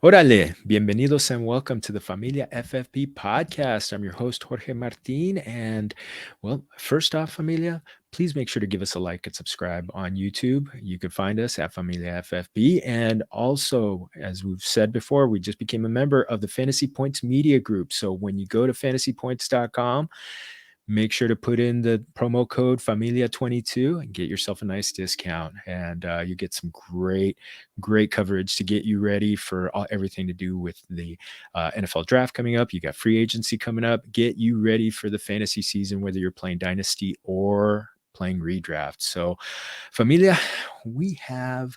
Órale, bienvenidos and welcome to the Familia FFP podcast. I'm your host, Jorge Martin. And well, first off, Familia, please make sure to give us a like and subscribe on YouTube. You can find us at Familia FFP. And also, as we've said before, we just became a member of the Fantasy Points Media Group. So when you go to fantasypoints.com, make sure to put in the promo code Familia22 and get yourself a nice discount. And you get some great coverage to get you ready for everything to do with the NFL draft coming up. You got free agency coming up. Get you ready for the fantasy season, whether you're playing Dynasty or playing redraft. So, Familia, we have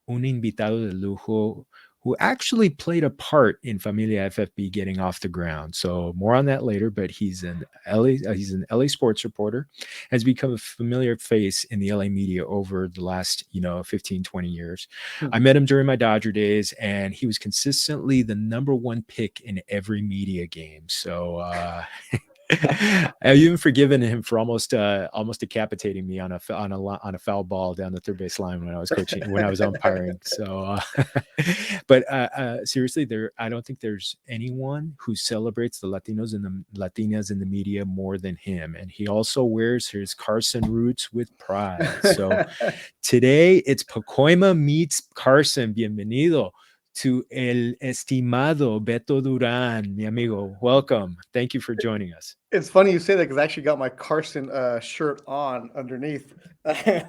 un invitado de lujo who actually played a part in Familia FFB getting off the ground. So more on that later, but he's an LA sports reporter, has become a familiar face in the LA media over the last, 15, 20 years. I met him during my Dodger days, and he was consistently the number one pick in every media game. So I've even forgiven him for almost decapitating me on a foul ball down the third base line when I was umpiring. So, but seriously, I don't think there's anyone who celebrates the Latinos and the Latinas in the media more than him. And he also wears his Carson roots with pride. So today it's Pacoima meets Carson. Bienvenido to el estimado Beto Duran, mi amigo. Welcome. Thank you for joining us. It's funny you say that because I actually got my Carson shirt on underneath.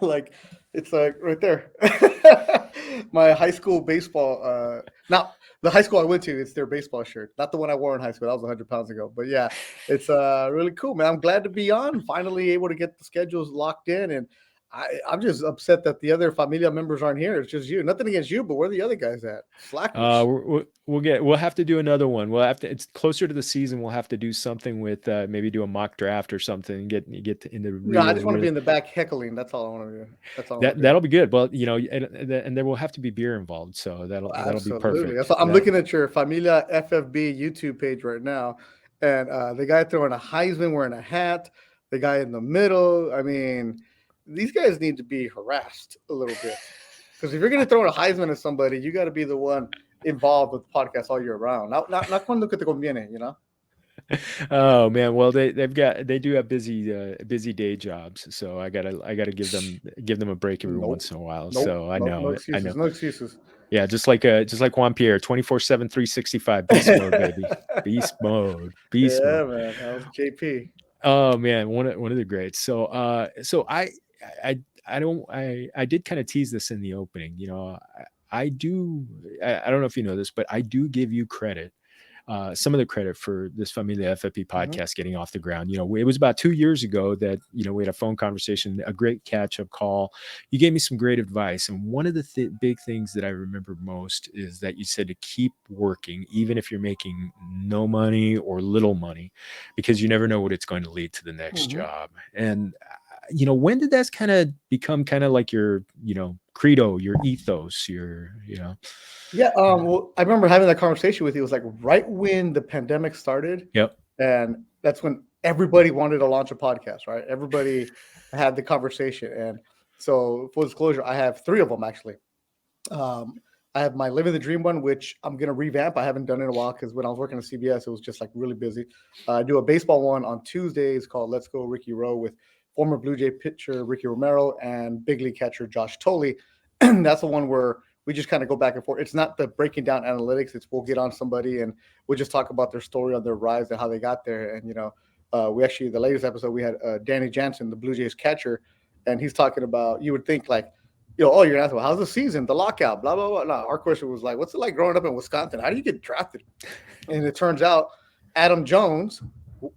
Like, it's like right there. My high school baseball. Now, the high school I went to, it's their baseball shirt. Not the one I wore in high school. That was 100 pounds ago. But yeah, it's really cool, man. I'm glad to be on. Finally able to get the schedules locked in. And I'm just upset that the other Familia members aren't here. It's just you. Nothing against you, but where are the other guys at? Slackers. We'll have to do another one. It's closer to the season. We'll have to do something with maybe do a mock draft or something. Get in the No, I just want to be in the back heckling. That's all I want to do. That's all. That'll be good. Well, and there will have to be beer involved, so that'll be perfect. So I'm looking at your Familia FFB YouTube page right now, and the guy throwing a Heisman wearing a hat, the guy in the middle. I mean, these guys need to be harassed a little bit, because if you're going to throw a Heisman at somebody, you got to be the one involved with the podcast all year round. Not cuando que te conviene, Oh man, well they do have busy day jobs, so I gotta give them a break every once in a while. So I know. No excuses. Yeah, just like Juan Pierre, 24/7, 365, beast mode, baby, beast mode. Yeah, man, that was JP. Oh man, one of the greats. So I did kind of tease this in the opening. I don't know if you know this, but I do give you credit. Some of the credit for this Familia FFP podcast getting off the ground. It was about 2 years ago that, we had a phone conversation, a great catch-up call. You gave me some great advice. And one of the big things that I remember most is that you said to keep working, even if you're making no money or little money, because you never know what it's going to lead to the next job. And, when did that kind of become kind of like your, credo, your ethos, Yeah, well, I remember having that conversation with you. It was like right when the pandemic started. Yep. And that's when everybody wanted to launch a podcast, right? Everybody had the conversation. And so, full disclosure, I have 3 of them actually. I have my Living the Dream one, which I'm going to revamp. I haven't done it in a while because when I was working at CBS, it was just like really busy. I do a baseball one on Tuesdays called Let's Go Ricky Rowe with former Blue Jay pitcher Ricky Romero and big league catcher Josh Tolley. That's the one where we just kind of go back and forth. It's not the breaking down analytics. It's we'll get on somebody and we'll just talk about their story on their rise and how they got there. And, we actually, the latest episode, we had Danny Jansen, the Blue Jays catcher, and he's talking about, you would think like, you're going to ask, well, how's the season, the lockout, blah, blah, blah. No, our question was like, what's it like growing up in Wisconsin? How do you get drafted? And it turns out Adam Jones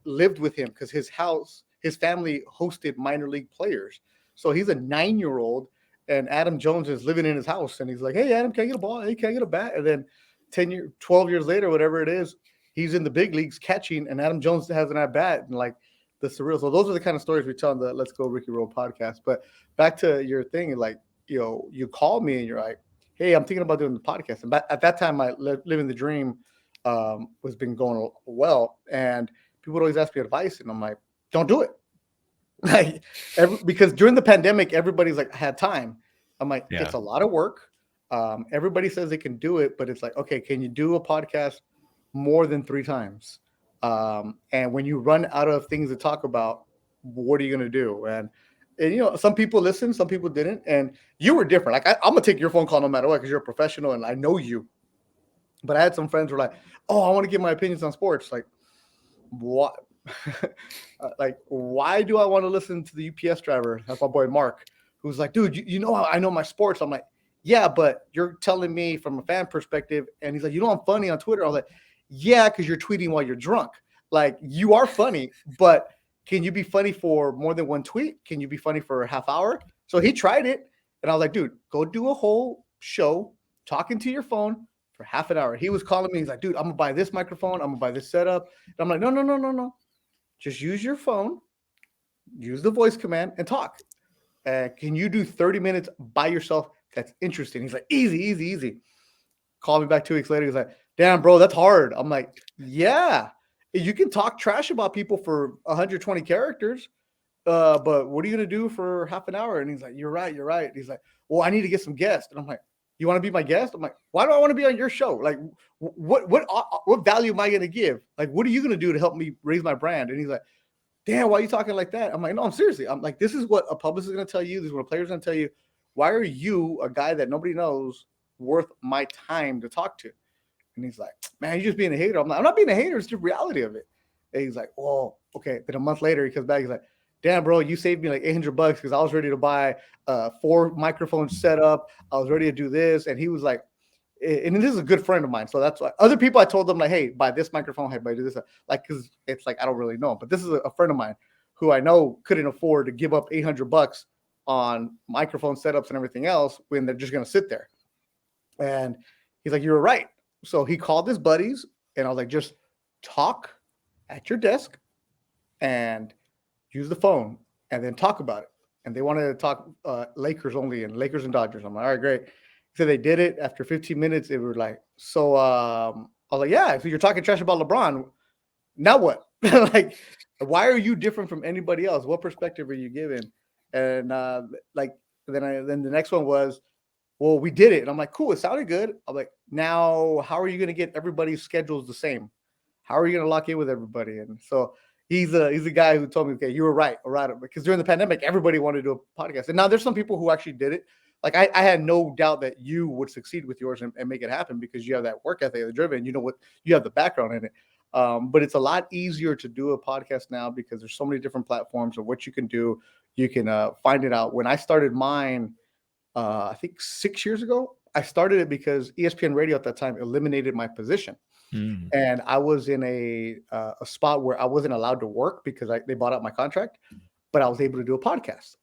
lived with him because his family hosted minor league players. So he's a 9-year-old. And Adam Jones is living in his house, and he's like, "Hey, Adam, can I get a ball? Hey, can I get a bat?" And then 12 years later, whatever it is, he's in the big leagues catching, and Adam Jones has an at bat, and like the surreal. So those are the kind of stories we tell on the Let's Go Ricky Roll podcast. But back to your thing, like you called me and you're like, "Hey, I'm thinking about doing the podcast." And at that time, my Living the Dream was been going well, and people would always ask me advice, and I'm like, "Don't do it." Like, because during the pandemic, everybody's like had time. I'm like, It's a lot of work. Everybody says they can do it, but it's like, okay, can you do a podcast more than 3 times? And when you run out of things to talk about, what are you going to do? And some people listened, some people didn't. And you were different. Like, I'm going to take your phone call no matter what, because you're a professional and I know you. But I had some friends who were like, oh, I want to give my opinions on sports. Like, what? Like, why do I want to listen to the UPS driver? That's my boy Mark, who's like, dude, you know how I know my sports. I'm like, yeah, but you're telling me from a fan perspective. And he's like, I'm funny on Twitter. I was like, yeah, because you're tweeting while you're drunk. Like, you are funny, but can you be funny for more than one tweet? Can you be funny for a half hour? So he tried it. And I was like, dude, go do a whole show talking to your phone for half an hour. He was calling me. He's like, dude, I'm going to buy this microphone. I'm going to buy this setup. And I'm like, no. Just use your phone, use the voice command, and talk. Can you do 30 minutes by yourself? That's interesting. He's like, easy. Call me back 2 weeks later. He's like, damn, bro, that's hard. I'm like, yeah. You can talk trash about people for 120 characters, but what are you going to do for half an hour? And he's like, you're right. And he's like, well, I need to get some guests. And I'm like, you want to be my guest? I'm like, why do I want to be on your show? Like, what value am I going to give? Like, what are you going to do to help me raise my brand? And he's like, damn, why are you talking like that? I'm like, no, I'm seriously. I'm like, this is what a publicist is going to tell you. This is what a player is going to tell you. Why are you, a guy that nobody knows, worth my time to talk to? And he's like, man, you're just being a hater. I'm like, I'm not being a hater. It's the reality of it. And he's like, oh, okay. Then a month later, he comes back. He's like, damn, bro, you saved me like $800 because I was ready to buy 4 microphones set up. I was ready to do this. And he was like, and this is a good friend of mine. So that's why other people, I told them like, hey, buy this microphone. Hey, buy this. Like, because it's like, I don't really know him. But this is a friend of mine who I know couldn't afford to give up $800 on microphone setups and everything else when they're just going to sit there. And he's like, you were right. So he called his buddies and I was like, just talk at your desk and use the phone and then talk about it. And they wanted to talk Lakers only and Lakers and Dodgers. I'm like, all right, great. So they did it. After 15 minutes, it was like, so I was like, yeah, so you're talking trash about LeBron. Now what? Like, why are you different from anybody else? What perspective are you giving? And then the next one was, well, we did it. And I'm like, cool, it sounded good. I'm like, now how are you going to get everybody's schedules the same? How are you going to lock in with everybody? And so he's a guy who told me, okay, you were right. All right. Because during the pandemic, everybody wanted to do a podcast. And now there's some people who actually did it. Like I had no doubt that you would succeed with yours and make it happen because you have that work ethic, the driven, you know what, you have the background in it. But it's a lot easier to do a podcast now because there's so many different platforms of what you can do. You can find it out. When I started mine, I think 6 years ago, I started it because ESPN Radio at that time eliminated my position. And I was in a spot where I wasn't allowed to work because they bought out my contract, but I was able to do a podcast.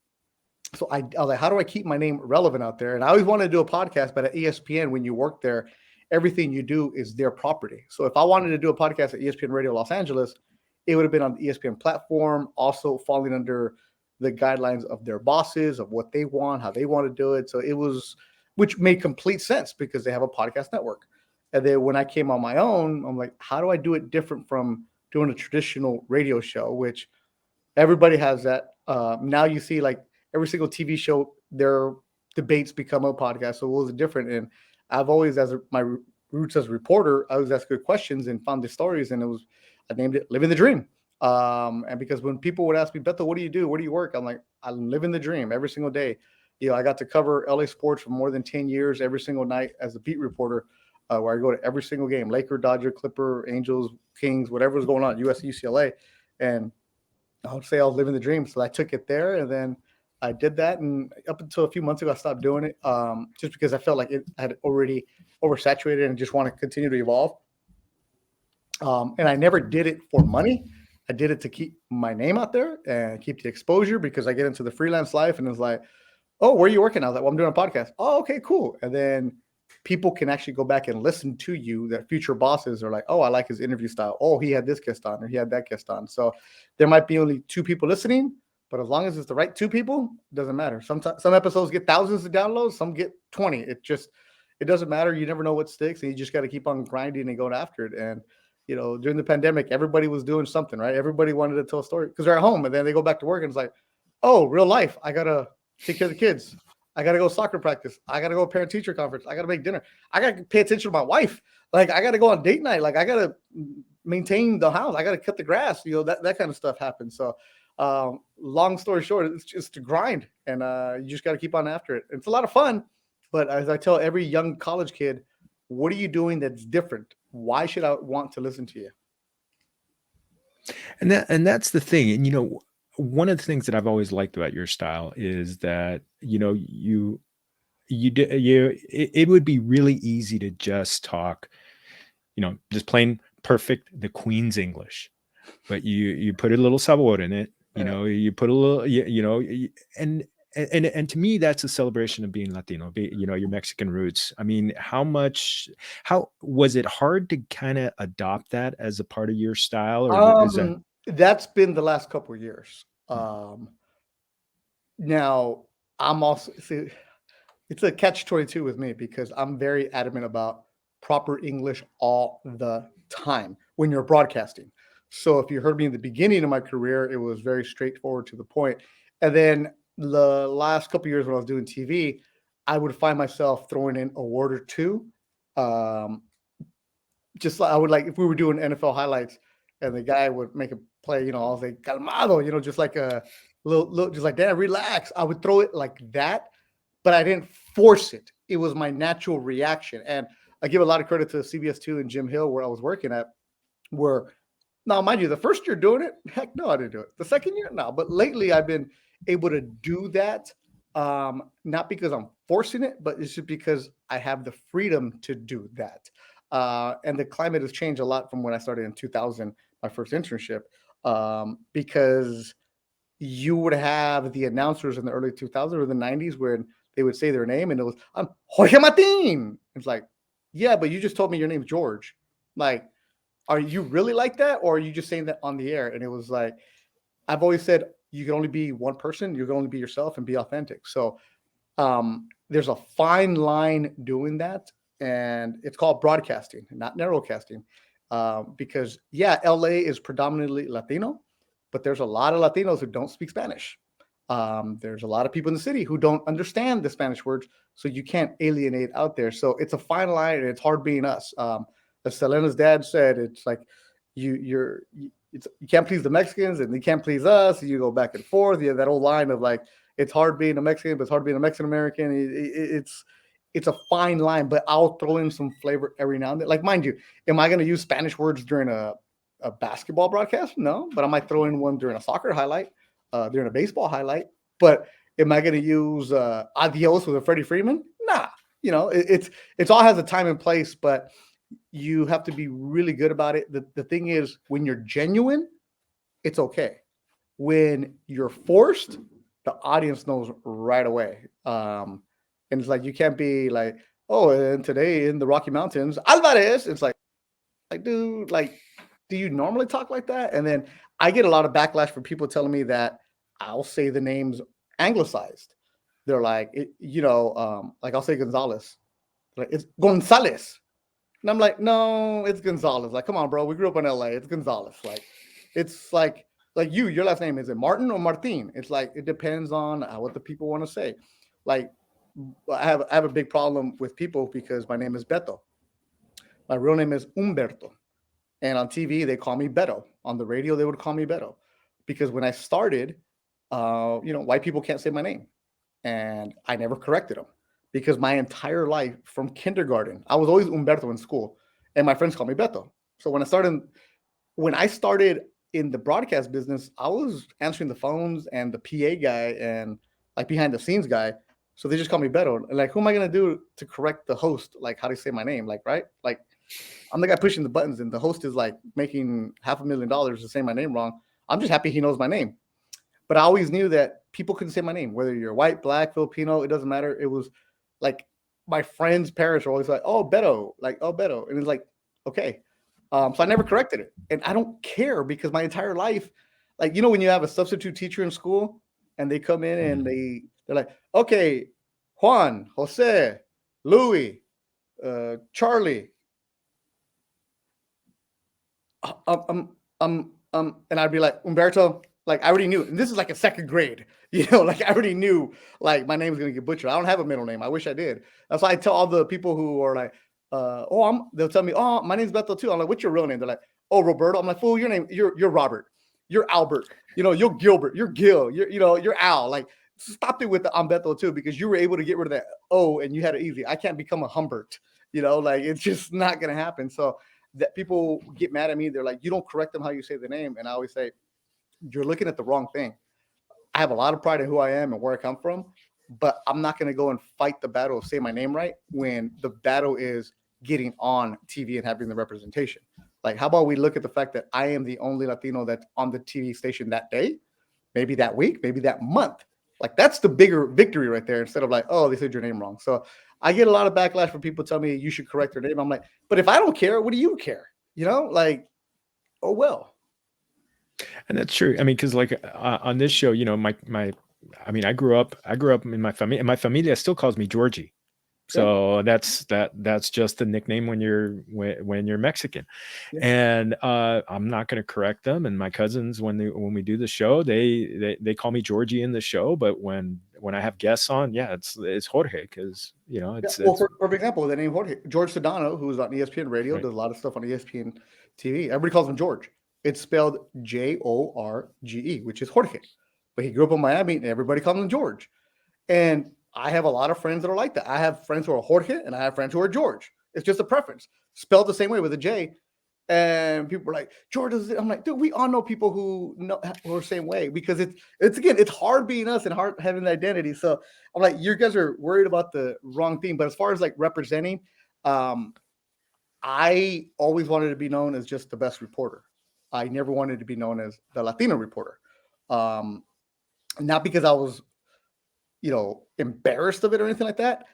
So I was like, how do I keep my name relevant out there? And I always wanted to do a podcast, but at ESPN, when you work there, everything you do is their property. So if I wanted to do a podcast at ESPN Radio Los Angeles, it would have been on the ESPN platform, also falling under the guidelines of their bosses, of what they want, how they want to do it. So it was, which made complete sense because they have a podcast network. And then when I came on my own, I'm like, how do I do it different from doing a traditional radio show, which everybody has that. Now you see like every single TV show, their debates become a podcast. So it was different. And I've always, my roots as a reporter, I always asked good questions and found the stories. And I named it Living the Dream. And because when people would ask me, Beto, what do you do? Where do you work? I'm like, I'm living the dream every single day. I got to cover LA sports for more than 10 years, every single night as a beat reporter, where I go to every single game, Laker, Dodger, Clipper, Angels, Kings, whatever's going on, USC, UCLA. And I would say I was living the dream. So I took it there and then I did that. And up until a few months ago, I stopped doing it just because I felt like it had already oversaturated and just want to continue to evolve. And I never did it for money. I did it to keep my name out there and keep the exposure because I get into the freelance life and it's like, oh, where are you working? I was like, well, I'm doing a podcast. Oh, okay, cool. And then people can actually go back and listen to you, that future bosses are like, oh, I like his interview style. Oh, he had this guest on or he had that guest on. So there might be only 2 people listening, but as long as it's the right 2 people, it doesn't matter. Sometimes some episodes get thousands of downloads, some get 20. It doesn't matter. You never know what sticks and you just got to keep on grinding and going after it. And during the pandemic, everybody was doing something, right? Everybody wanted to tell a story because they're at home and then they go back to work and it's like, oh, real life. I got to take care of the kids. I got to go soccer practice. I got to go parent teacher conference. I got to make dinner. I got to pay attention to my wife. Like I got to go on date night. Like I got to maintain the house. I got to cut the grass. That kind of stuff happens. So long story short, it's just a grind, and you just got to keep on after it. It's a lot of fun, but as I tell every young college kid, what are you doing that's different? Why should I want to listen to you? And that's the thing. And one of the things that I've always liked about your style is that it would be really easy to just talk, just plain perfect the Queen's English, but you put a little sabor in it. You put a little, and to me that's a celebration of being Latino, your Mexican roots. I mean, how was it hard to kind of adopt that as a part of your style, or is that? That's been the last couple of years. Now I'm also see, it's a catch-22 with me because I'm very adamant about proper English all the time when you're broadcasting. So if you heard me in the beginning of my career, it was very straightforward to the point. And then the last couple of years when I was doing TV, I would find myself throwing in a word or two. Um, just like I would, like if we were doing NFL highlights and the guy would make a play, I'll say calmado, just like a little, just like that, relax. I would throw it like that, but I didn't force it. It was my natural reaction. And I give a lot of credit to CBS2 and Jim Hill, where I was working at, where now, mind you, the first year doing it, heck no, I didn't do it. The second year, no. But lately I've been able to do that. Not because I'm forcing it, but it's just because I have the freedom to do that. And the climate has changed a lot from when I started in 2000, my first internship, because you would have the announcers in the early 2000s or the 90s when they would say their name and it was, I'm Jorge Martin. It's like, yeah, but you just told me your name's George. Like, are you really like that? Or are you just saying that on the air? And it was like, I've always said, you can only be one person. You can only be yourself and be authentic. So there's a fine line doing that. And it's called broadcasting, not narrowcasting. Because, yeah, LA is predominantly Latino, but there's a lot of Latinos who don't speak Spanish. There's a lot of people in the city who don't understand the Spanish words, so you can't alienate out there. So it's a fine line, and it's hard being us. As Selena's dad said, it's like you can't please the Mexicans, and you can't please us. You go back and forth. You have that old line of like, it's hard being a Mexican, but it's hard being a Mexican American. It's a fine line, but I'll throw in some flavor every now and then. Like, mind you, am I going to use Spanish words during a basketball broadcast? No, but I might throw in one during a soccer highlight, during a baseball highlight. But am I going to use adios with a Freddie Freeman? Nah. It's all has a time and place, but you have to be really good about it. The thing is, when you're genuine, it's okay. When you're forced, the audience knows right away. And it's like, you can't be like, oh, and today in the Rocky Mountains, Alvarez. It's like, dude, like, do you normally talk like that? And then I get a lot of backlash from people telling me that I'll say the names anglicized. They're like, like I'll say Gonzalez. Like, it's Gonzalez. And I'm like, no, it's Gonzalez. Like, come on, bro. We grew up in LA. It's Gonzalez. Like, it's like your last name, is it Martin or Martin? It's like, it depends on what the people want to say. Like, I have a big problem with people because my name is Beto. My real name is Humberto. And on TV, they call me Beto. On the radio, they would call me Beto. Because when I started, white people can't say my name. And I never corrected them. Because my entire life, from kindergarten, I was always Humberto in school. And my friends call me Beto. So when I started in the broadcast business, I was answering the phones and the PA guy and like behind the scenes guy. So they just call me Beto. And like, who am I going to do to correct the host? Like, how do you say my name? Like, right? Like, I'm the guy pushing the buttons and the host is like making $500,000 to say my name wrong. I'm just happy he knows my name. But I always knew that people couldn't say my name, whether you're white, black, Filipino, it doesn't matter. It was like my friends' parents were always like, oh, Beto, like, oh, Beto. And it's like, okay. So I never corrected it. And I don't care because my entire life, like, when you have a substitute teacher in school and they come in and they're like, okay, Juan, Jose, Louis, Charlie. And I'd be like, Umberto, Like I already knew, and this is like a second grade, like I already knew like my name is gonna get butchered. I don't have a middle name. I wish I did. That's why I tell all the people who are like, they'll tell me, oh, my name's Beto too. I'm like, what's your real name? They're like, oh, Roberto. I'm like, fool, your name, you're Robert, you're Albert, you're Gilbert, you're Gil, you're Al. Like, stop it with the I'm Beto too, because you were able to get rid of that O and you had it easy. I can't become a Humbert, like it's just not gonna happen. So that people get mad at me. They're like, you don't correct them how you say the name, and I always say, you're looking at the wrong thing. I have a lot of pride in who I am and where I come from, but I'm not going to go and fight the battle of saying my name right when the battle is getting on TV and having the representation. Like, how about we look at the fact that I am the only Latino that's on the TV station that day, maybe that week, maybe that month. Like, that's the bigger victory right there, instead of like, oh, they said your name wrong. So I get a lot of backlash from people telling me you should correct their name. I'm like, but if I don't care, what do you care? Like, oh, well. And that's true. I mean, because like on this show, I mean, I grew up in my family, and my familia still calls me Georgie. So yeah. That's just the nickname when you're Mexican. Yeah. And I'm not going to correct them. And my cousins, when we do the show, they call me Georgie in the show. But when I have guests on, yeah, it's Jorge, because for example, the name Jorge, George Sedano, who's on ESPN Radio, right, does a lot of stuff on ESPN TV. Everybody calls him George. It's spelled Jorge, which is Jorge. But he grew up in Miami, and everybody calls him George. And I have a lot of friends that are like that. I have friends who are Jorge, and I have friends who are George. It's just a preference. Spelled the same way with a J. And people are like, George is it? I'm like, dude, we all know people who are the same way, because it's hard being us and hard having the identity. So I'm like, you guys are worried about the wrong thing. But as far as like representing, I always wanted to be known as just the best reporter. I never wanted to be known as the Latino reporter. Not because I was, embarrassed of it or anything like that.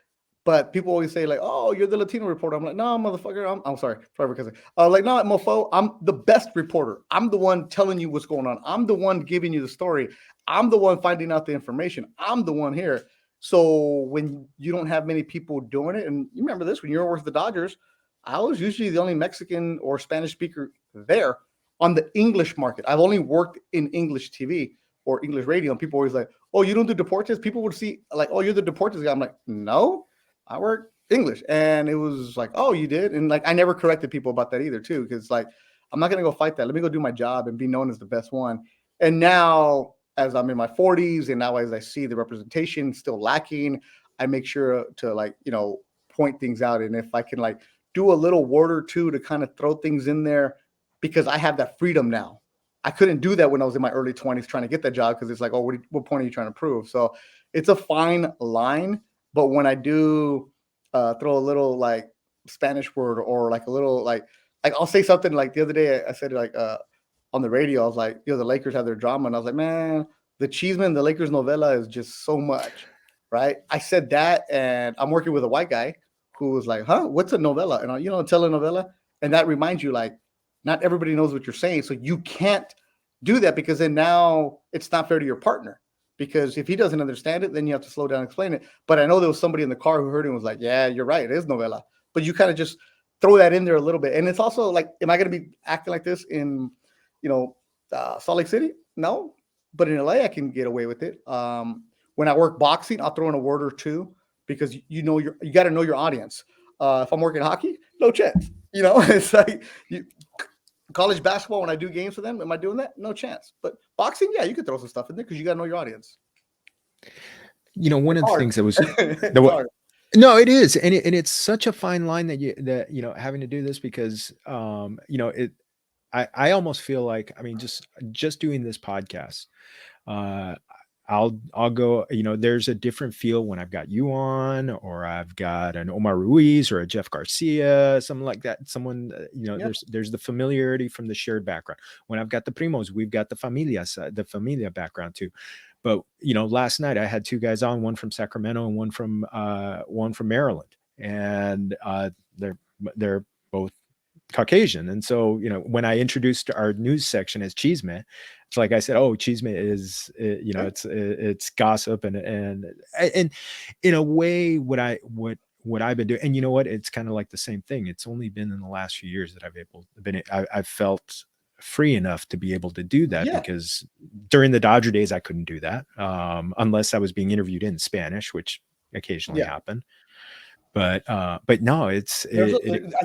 But people always say like, oh, you're the Latino reporter. I'm like, no, motherfucker. I'm sorry. Because like, no, mofo, I'm the best reporter. I'm the one telling you what's going on. I'm the one giving you the story. I'm the one finding out the information. I'm the one here. So when you don't have many people doing it, and you remember this, when you were with the Dodgers, I was usually the only Mexican or Spanish speaker there on the English market. I've only worked in English TV or English radio, and people always like, oh, you don't do Deportes? People would see like, oh, you're the Deportes guy. I'm like, no, I work English. And it was like, oh, you did? And like, I never corrected people about that either too, because like, I'm not going to go fight that. Let me go do my job and be known as the best one. And now, as I'm in my 40s, and now as I see the representation still lacking, I make sure to like, point things out. And if I can like do a little word or two to kind of throw things in there, because I have that freedom now. I couldn't do that when I was in my early 20s trying to get that job, because it's like, oh, what point are you trying to prove? So it's a fine line. But when I do throw a little like Spanish word, or like a little like I'll say something like the other day, I said like on the radio, I was like, the Lakers have their drama. And I was like, man, the Cheeseman, the Lakers novella is just so much, right? I said that, and I'm working with a white guy who was like, huh, what's a novella? And telenovela. And that reminds you, like, not everybody knows what you're saying. So you can't do that, because then now it's not fair to your partner. Because if he doesn't understand it, then you have to slow down and explain it. But I know there was somebody in the car who heard it and was like, yeah, you're right. It is novela. But you kind of just throw that in there a little bit. And it's also like, am I going to be acting like this in, Salt Lake City? No. But in LA, I can get away with it. When I work boxing, I'll throw in a word or two, because you got to know your audience. If I'm working hockey, no chance. It's like college basketball, when I do games for them, am I doing that? No chance. But boxing, yeah, you could throw some stuff in there, because you got to know your audience. One of the things that was no, it is, and it's such a fine line that having to do this, because I almost feel like, I mean, just doing this podcast, I'll go, there's a different feel when I've got you on, or I've got an Omar Ruiz or a Jeff Garcia, something like that. Someone, yep. There's the familiarity from the shared background. When I've got the primos, we've got the familia background too. But, last night I had two guys on, one from Sacramento and one from Maryland, and they're both Caucasian. And so, when I introduced our news section as Chisme, it's like I said, oh, Chisme is, it's gossip, and in a way, what I've been doing, and it's kind of like the same thing. It's only been in the last few years that I've felt free enough to be able to do that, Yeah, because during the Dodger days I couldn't do that, unless I was being interviewed in Spanish, which occasionally yeah. happened. But no, I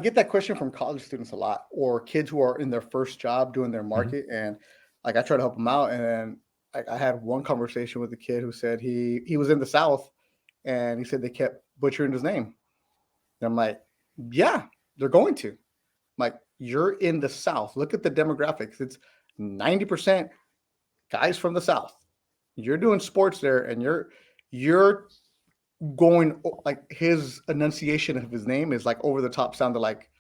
get that question from college students a lot, or kids who are in their first job doing their Mhm. market, and like I try to help them out. And then I had one conversation with a kid who said he was in the South, and he said they kept butchering his name. And I'm like, yeah, they're going to. Like, you're in the South. Look at the demographics. It's 90% guys from the South. You're doing sports there, and you're going like his enunciation of his name is like over the top, sounded like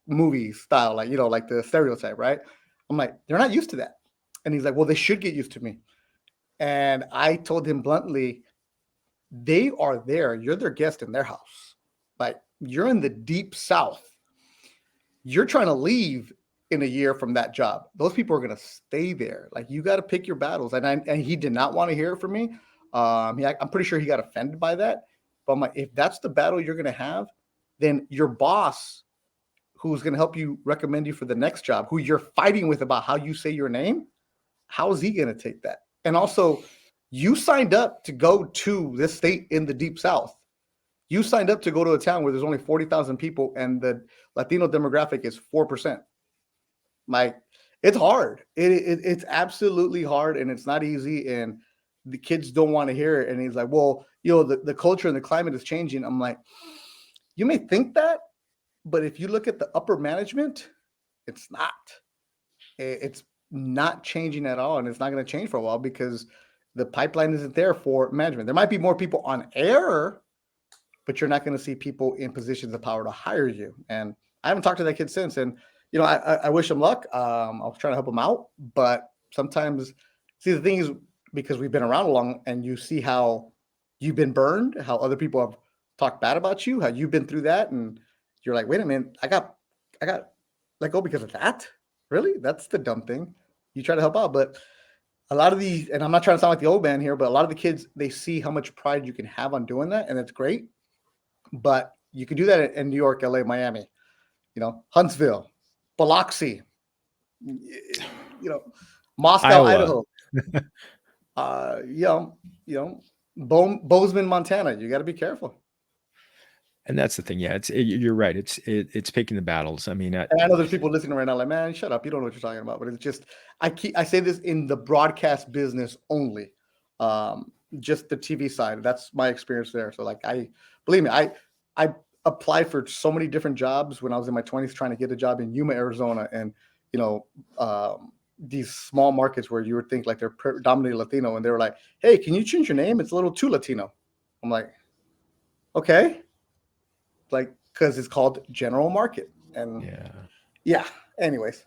movie style, like like the stereotype, right? I'm like, they're not used to that. And he's like, well, they should get used to me. And I told him bluntly, they are there. You're their guest in their house. Like, you're in the deep South. You're trying to leave in a year from that job. Those people are going to stay there. Like, you got to pick your battles. And he did not want to hear it from me. I'm pretty sure he got offended by that. But I'm like, if that's the battle you're going to have, then your boss, who's going to help you recommend you for the next job, who you're fighting with about how you say your name, how is he going to take that? And also, you signed up to go to this state in the deep South. You signed up to go to a town where there's only 40,000 people and the Latino demographic is 4%. Like, it's hard. It's absolutely hard, and it's not easy. And the kids don't want to hear it. And he's like, well, the culture and the climate is changing. I'm like, you may think that, but if you look at the upper management, it's not. It's not changing at all, and it's not going to change for a while because the pipeline isn't there for management. There might be more people on air, but you're not going to see people in positions of power to hire you. And I haven't talked to that kid since. And I wish him luck. I'll try to help him out, but sometimes, see, the thing is, because we've been around long, and you see how you've been burned, how other people have talked bad about you, how you've been through that, and you're like, wait a minute, I got let go because of that. Really? That's the dumb thing. You try to help out, but a lot of these, and I'm not trying to sound like the old man here, but a lot of the kids, they see how much pride you can have on doing that, and it's great. But you can do that in New York, LA, Miami, Huntsville, Biloxi, Moscow, Iowa. Idaho, uh, you know, you know, Bozeman, Montana. You got to be careful. And that's the thing. Yeah, you're right. It's picking the battles. I mean, And I know there's people listening right now like, man, shut up. You don't know what you're talking about. But it's just, I say this in the broadcast business only, just the TV side. That's my experience there. So like, believe me, I applied for so many different jobs when I was in my 20s trying to get a job in Yuma, Arizona, and you know, these small markets where you would think like they're predominantly Latino, and they were like, hey, can you change your name? It's a little too Latino. I'm like, okay, like, because it's called general market. And yeah. anyways,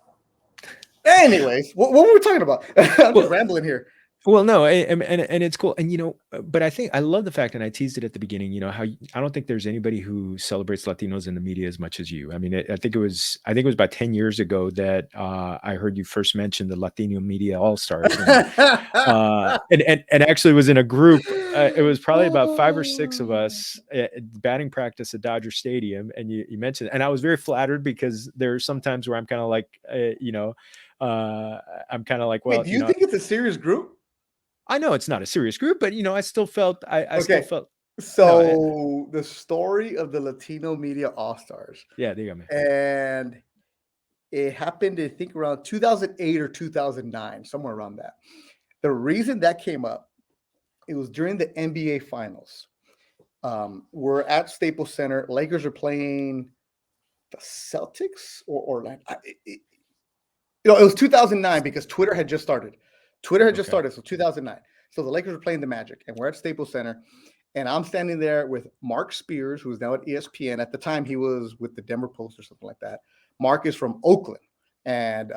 what were we talking about? I'm just rambling here. Well, no, and it's cool, and but I think I love the fact, and I teased it at the beginning. How I don't think there's anybody who celebrates Latinos in the media as much as you. I mean, I think it was about 10 years ago that I heard you first mention the Latino Media All-Stars, and actually was in a group. It was probably about 5 or 6 of us at batting practice at Dodger Stadium, and you mentioned, and I was very flattered because there are some times where I'm kind of like, I'm kind of like, well, Wait, do you think it's a serious group? I know it's not a serious group, but I still felt I still felt. So the story of the Latino Media All-Stars. Yeah, there you go, man. And it happened, I think, around 2008 or 2009, somewhere around that. The reason that came up, it was during the NBA Finals. We're at Staples Center. Lakers are playing the Celtics or like, it was 2009 because Twitter had just started. So 2009. So the Lakers are playing the Magic, and we're at Staples Center, and I'm standing there with Mark Spears, who's now at ESPN. At the time, he was with the Denver Post or something like that. Mark is from Oakland and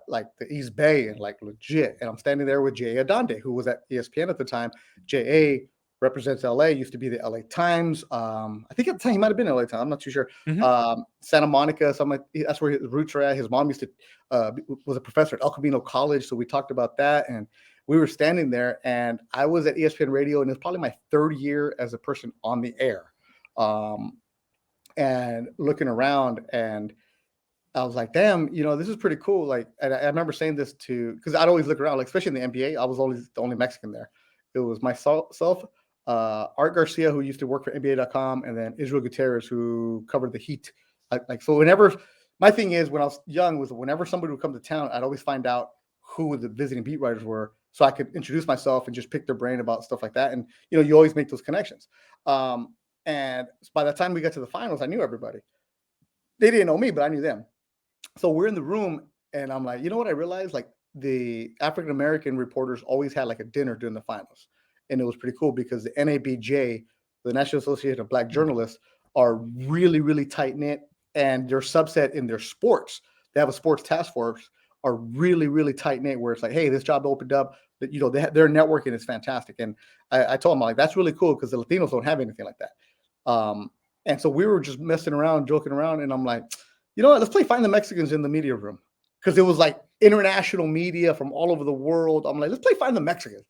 like the East Bay and like legit. And I'm standing there with J.A. Adonde, who was at ESPN at the time. J.A. represents LA, used to be the LA Times. I think at the time he might have been LA Times. I'm not too sure. Mm-hmm. Santa Monica, that's where his roots are at. His mom used to was a professor at El Camino College, so we talked about that. And we were standing there, and I was at ESPN Radio, and it's probably my third year as a person on the air, and looking around, and I was like, damn, this is pretty cool. Like, and I remember saying this because I'd always look around, like, especially in the NBA, I was always the only Mexican there. It was myself, Art Garcia, who used to work for NBA.com, and then Israel Gutierrez, who covered the Heat. So whenever, my thing is, when I was young, was whenever somebody would come to town, I'd always find out who the visiting beat writers were, so I could introduce myself and just pick their brain about stuff like that. And you always make those connections. And by the time we got to the finals, I knew everybody. They didn't know me, but I knew them. So we're in the room, and I'm like, you know what I realized? Like, the African American reporters always had like a dinner during the finals, and it was pretty cool because the NABJ, the National Association of Black Journalists, are really, really tight knit, and their subset in their sports, they have a sports task force, are really, really tight knit. Where it's like, hey, this job opened up. That their networking is fantastic, and I told them, like, that's really cool because the Latinos don't have anything like that. And so we were just messing around, joking around, and I'm like, you know what? Let's play Find the Mexicans in the media room, because it was like international media from all over the world. I'm like, let's play Find the Mexicans.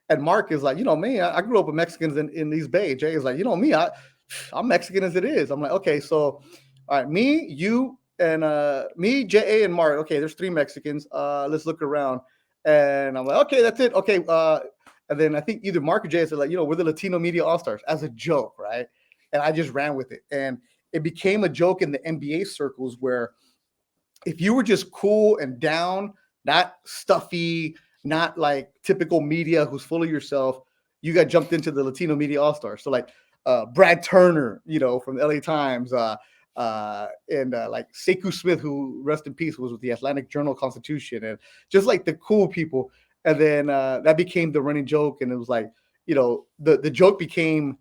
And Mark is like, me, I grew up with Mexicans in these Bay. Jay is like, me, I'm Mexican as it is. I'm like, okay, so all right, me, you, and me, J.A. and Mark. Okay, there's 3 Mexicans. Let's look around. And I'm like, okay, that's it. Okay. And then I think either Mark or Jay said, like, we're the Latino Media All-Stars, as a joke, right? And I just ran with it. And it became a joke in the NBA circles where if you were just cool and down, not stuffy, not like typical media who's full of yourself, you got jumped into the Latino Media All-Stars. So like Brad Turner, from the LA Times, and like Sekou Smith, who, rest in peace, was with the Atlantic Journal-Constitution, and just like the cool people. And then that became the running joke. And it was like, the joke became,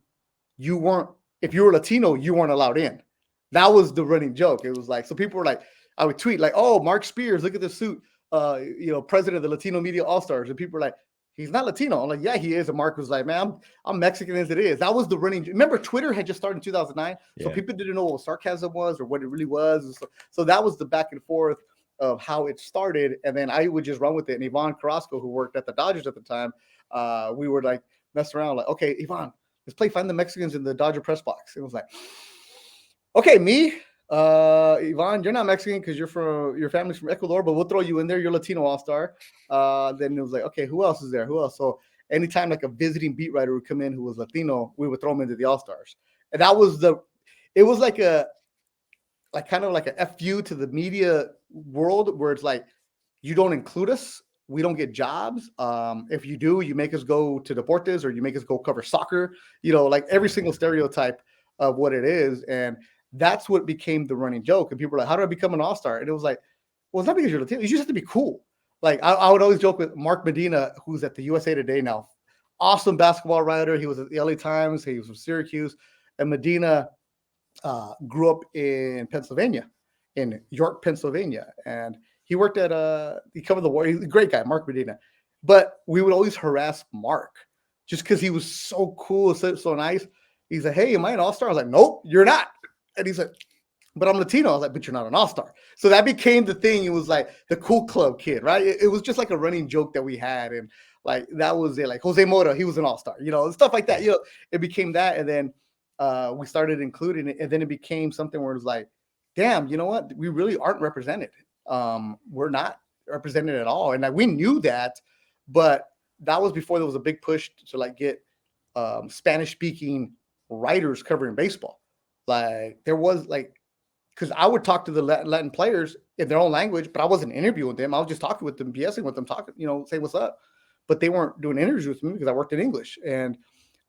if you were Latino, you weren't allowed in. That was the running joke. It was like, so people were like, I would tweet like, oh, Mark Spears, look at this suit, president of the Latino Media All-Stars. And people were like, he's not Latino. I'm like, yeah, he is. And Mark was like, man, I'm Mexican as it is. That was the running. Remember, Twitter had just started in 2009. So people didn't know what sarcasm was or what it really was. So that was the back and forth of how it started. And then I would just run with it. And Ivan Carrasco, who worked at the Dodgers at the time, we would like mess around like, okay, Ivan, let's play Find the Mexicans in the Dodger press box. It was like, okay, me, Ivan, you're not Mexican because your family's from Ecuador, but we'll throw you in there. You're Latino All-Star. Then it was like, okay, who else is there? Who else? So anytime like a visiting beat writer would come in who was Latino, we would throw him into the All-Stars. And that was it was like kind of like a FU to the media world, where it's like, you don't include us, we don't get jobs. If you do, you make us go to Deportes, or you make us go cover soccer, like every single stereotype of what it is. And that's what became the running joke. And people were like, how do I become an All-Star? And it was like, well, it's not because you're Latino. You just have to be cool. Like I would always joke with Mark Medina, who's at the USA Today now. Awesome basketball writer. He was at the LA Times. He was from Syracuse. And Medina grew up in Pennsylvania, in York, Pennsylvania. And he worked he covered the war. He's a great guy, Mark Medina. But we would always harass Mark just because he was so cool, so nice. He's like, hey, am I an All-Star? I was like, nope, you're not. And he's like, but I'm Latino. I was like, but you're not an All-Star. So that became the thing. It was like the cool club kid, right? It was just like a running joke that we had. And like, that was it. Like Jose Mota, he was an All-Star, stuff like that. It became that. And then we started including it. And then it became something where it was like, damn, you know what? We really aren't represented. We're not represented at all. And like, we knew that, but that was before there was a big push to like get Spanish-speaking writers covering baseball. Like there was like, because I would talk to the Latin players in their own language, but I wasn't interviewing them. I was just talking with them, BSing with them, talking, saying what's up. But they weren't doing interviews with me because I worked in English. And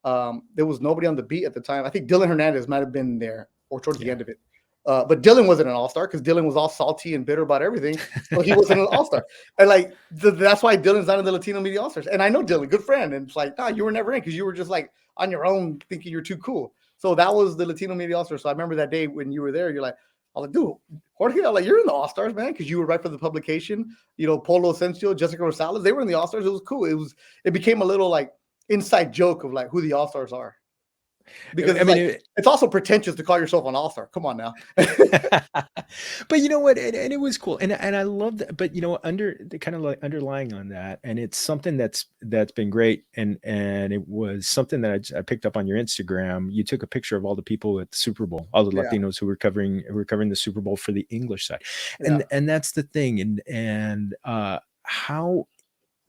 there was nobody on the beat at the time. I think Dylan Hernandez might have been there or towards the end of it. But Dylan wasn't an All-Star because Dylan was all salty and bitter about everything. So he wasn't an All-Star. And like, that's why Dylan's not in the Latino Media All-Stars. And I know Dylan, good friend. And it's like, nah, you were never in because you were just like on your own thinking you're too cool. So that was the Latino Media All-Stars. So I remember that day when you were there, you're like, I was like, dude, Jorge, I'm like, you're in the All-Stars, man, because you were right for the publication. Polo Asensio, Jessica Rosales, they were in the All-Stars. It was cool. It became a little like inside joke of like who the All-Stars are. because I it's mean, like it's also pretentious to call yourself an all-star. Come on now. but you know what? And it was cool, and I love that. But you know, under the kind of like underlying on that, and it's something that's been great, and it was something that I picked up on your Instagram. You took a picture of all the people at the Super Bowl, all the Yeah, Latinos who were covering the Super Bowl for the English side, yeah, and that's the thing, and how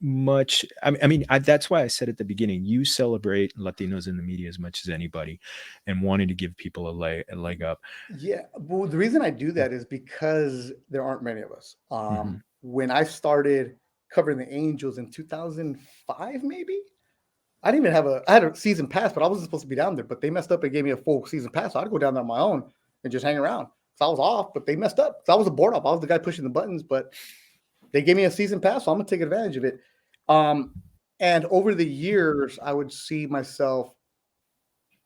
much I mean, that's why I said at the beginning, you celebrate Latinos in the media as much as anybody, and wanting to give people a leg up. yeah. Well, the reason I do that is because there aren't many of us. Hmm. When I started covering the Angels in 2005, maybe I didn't even have I had a season pass, but I wasn't supposed to be down there. But they messed up and gave me a full season pass. So I'd go down there on my own and just hang around. So I was off, but they messed up. So I was a board off. I was the guy pushing the buttons, but they gave me a season pass, so I'm gonna take advantage of it. Um, and over the years, I would see myself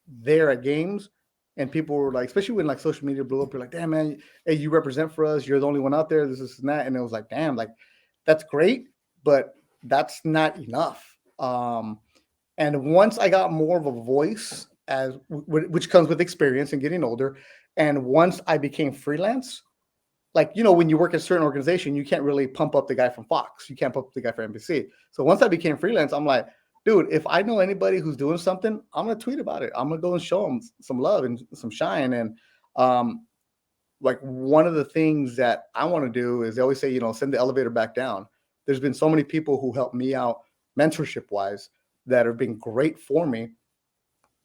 there at games, and people were like, especially when like social media blew up, you're like, damn man, hey, you represent for us. You're the only one out there. This and that. And it was like, damn, like that's great, but that's not enough. And once I got more of a voice, which comes with experience and getting older, and once I became freelance, like when you work at a certain organization, you can't really pump up the guy from Fox, you can't pump up the guy from NBC. So once I became freelance, I'm like, dude, if I know anybody who's doing something, I'm gonna tweet about it. I'm gonna go and show them some love and some shine. And um, like one of the things that I want to do is they always say, send the elevator back down. There's been so many people who helped me out mentorship wise that have been great for me,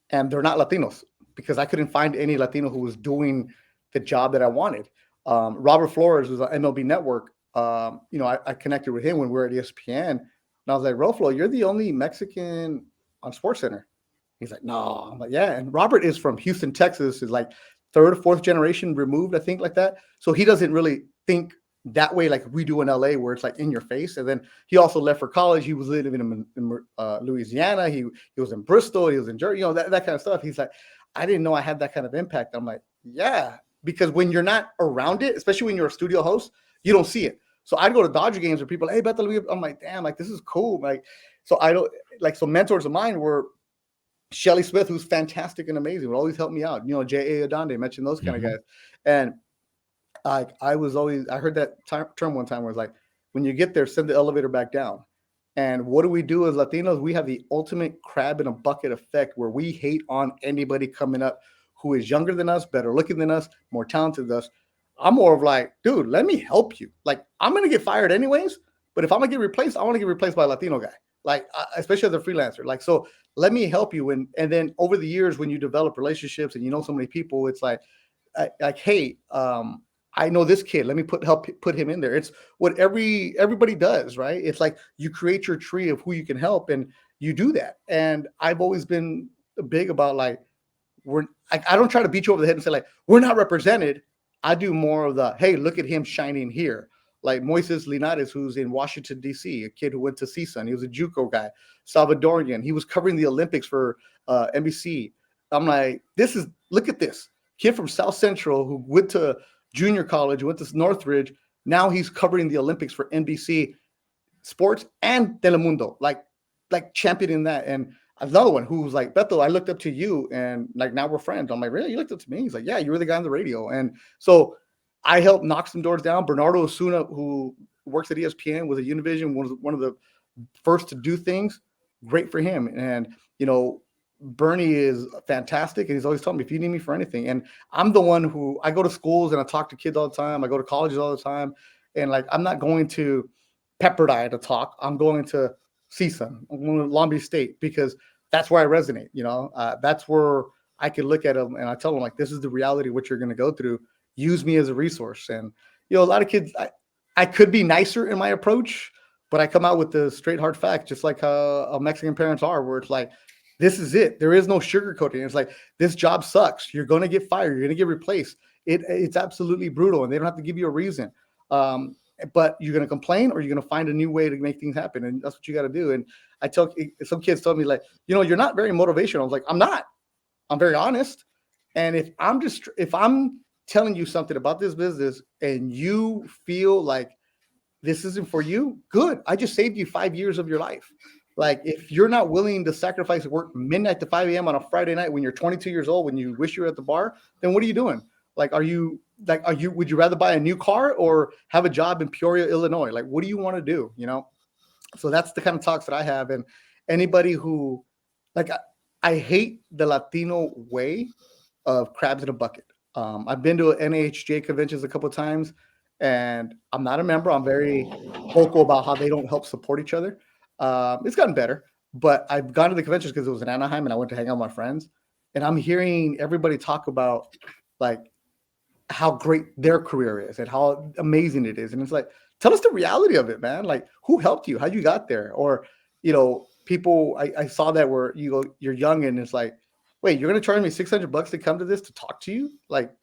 and they're not Latinos because I couldn't find any Latino who was doing the job that I wanted. Robert Flores was on MLB Network. I connected with him when we were at ESPN, and I was like, Roflo, you're the only Mexican on SportsCenter. He's like, no. I'm like, yeah. And Robert is from Houston, Texas, is like third or fourth generation removed, I think, like that. So he doesn't really think that way like we do in LA, where it's like in your face. And then he also left for college. He was living in Louisiana. He was in Bristol. He was in Jersey, that kind of stuff. He's like, I didn't know I had that kind of impact. I'm like, yeah, because when you're not around it, especially when you're a studio host, you don't see it. So I'd go to Dodger games where people, hey, Beto, I'm like, damn, like this is cool. Like, so I don't like, so mentors of mine were Shelly Smith, who's fantastic and amazing, would always help me out. J.A. Adonde, mentioned those kind of guys. And I heard that term one time where it's like, when you get there, send the elevator back down. And what do we do as Latinos? We have the ultimate crab in a bucket effect where we hate on anybody coming up who is younger than us, better looking than us, more talented than us. I'm more of like, dude, let me help you. Like, I'm going to get fired anyways, but if I'm going to get replaced, I want to get replaced by a Latino guy, like, especially as a freelancer. Like, so let me help you. And then over the years, when you develop relationships and so many people, it's like, hey, I know this kid. Let me help put him in there. It's what everybody does, right? It's like you create your tree of who you can help, and you do that. And I've always been big about like, I don't try to beat you over the head and say like we're not represented. I do more of the, hey, look at him shining here. Like Moises Linares, who's in Washington, D.C., a kid who went to CSUN. He was a JUCO guy, Salvadorian. He was covering the Olympics for NBC. I'm like, look at this kid from South Central who went to junior college, went to Northridge. Now he's covering the Olympics for NBC Sports and Telemundo, like championing that. And another one who was like, Beto, I looked up to you, and like now we're friends. I'm like, really? You looked up to me? He's like, yeah, you were the guy on the radio. And so I helped knock some doors down. Bernardo Osuna, who works at ESPN, was a Univision, one of the first to do things. Great for him. And Bernie is fantastic, and he's always telling me if you need me for anything. And I'm the one who I go to schools and I talk to kids all the time. I go to colleges all the time, and like I'm not going to Pepperdine to talk. I'm going to CSUN. I'm going to Long Beach State because that's where I resonate. That's where I can look at them and I tell them like, this is the reality of what you're going to go through. Use me as a resource. And a lot of kids, I could be nicer in my approach, but I come out with the straight hard fact, just like how Mexican parents are, where it's like, this is it. There is no sugarcoating. It's like, this job sucks. You're going to get fired. You're going to get replaced. It's absolutely brutal, and they don't have to give you a reason. But you're going to complain, or you're going to find a new way to make things happen. And that's what you got to do. And some kids told me like, you're not very motivational. I was like, I'm not. I'm very honest. And if I'm telling you something about this business and you feel like this isn't for you, good. I just saved you 5 years of your life. Like, if you're not willing to sacrifice work midnight to 5 a.m. on a Friday night when you're 22 years old, when you wish you were at the bar, then what are you doing? Like, would you rather buy a new car or have a job in Peoria, Illinois? Like, what do you want to do? So that's the kind of talks that I have. And anybody who, like, I hate the Latino way of crabs in a bucket. I've been to NAHJ conventions a couple of times, and I'm not a member. I'm very vocal about how they don't help support each other. It's gotten better, but I've gone to the conventions because it was in Anaheim, and I went to hang out with my friends. And I'm hearing everybody talk about, like, how great their career is and how amazing it is. And it's like, tell us the reality of it, man. Like, who helped you? How you got there? Or, people, I saw that where you're young and it's like, wait, you're going to charge me $600 to come to this to talk to you? Like,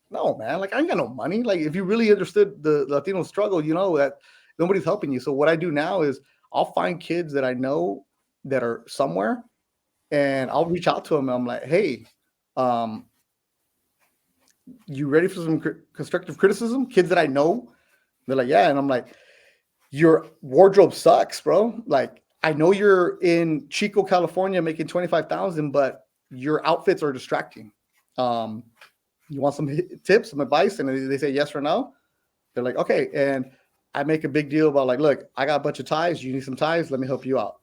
no, man, like, I ain't got no money. Like, if you really understood the Latino struggle, you know that nobody's helping you. So what I do now is I'll find kids that I know that are somewhere, and I'll reach out to them. And I'm like, hey, you ready for some constructive criticism? Kids that I know, they're like, yeah. And I'm like, your wardrobe sucks, bro. Like, I know you're in Chico, California, making 25,000, but your outfits are distracting. You want some tips, some advice? And they say yes or no. They're like, okay. And I make a big deal about, like, look, I got a bunch of ties. You need some ties? Let me help you out.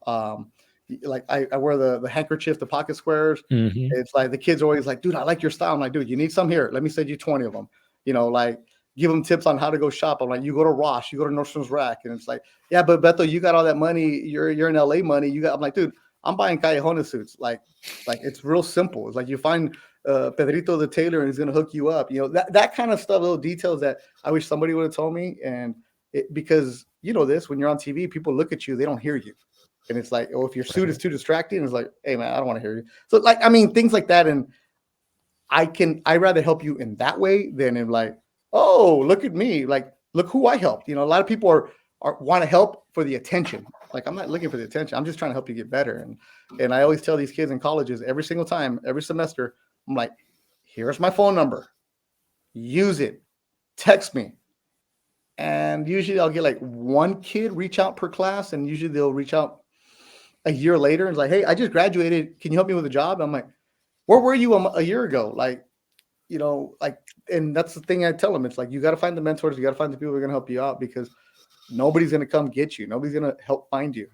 Like, I wear the handkerchief, the pocket squares. Mm-hmm. It's like the kids are always like, dude, I like your style. I'm like, dude, you need some? Here, let me send you 20 of them. Like, give them tips on how to go shop. I'm like, you go to Ross, you go to Nordstrom's Rack. And it's like, yeah, but Beto, you got all that money. You're in LA money. I'm like, dude, I'm buying Callejones suits. Like it's real simple. It's like you find Pedrito the tailor and he's going to hook you up. That kind of stuff, little details that I wish somebody would have told me. And because this, when you're on TV, people look at you, they don't hear you. And it's like, oh, if your suit is too distracting, it's like, hey, man, I don't want to hear you. So, like, I mean, things like that. And I'd rather help you in that way than in, like, oh, look at me. Like, look who I helped. A lot of people are want to help for the attention. Like, I'm not looking for the attention. I'm just trying to help you get better. And I always tell these kids in colleges every single time, every semester, I'm like, here's my phone number. Use it. Text me. And usually I'll get like one kid reach out per class. And usually they'll reach out a year later and it's like, hey, I just graduated. Can you help me with a job? I'm like, where were you a year ago? Like, and that's the thing I tell them. It's like, you got to find the mentors. You got to find the people who are going to help you out, because nobody's going to come get you. Nobody's going to help find you,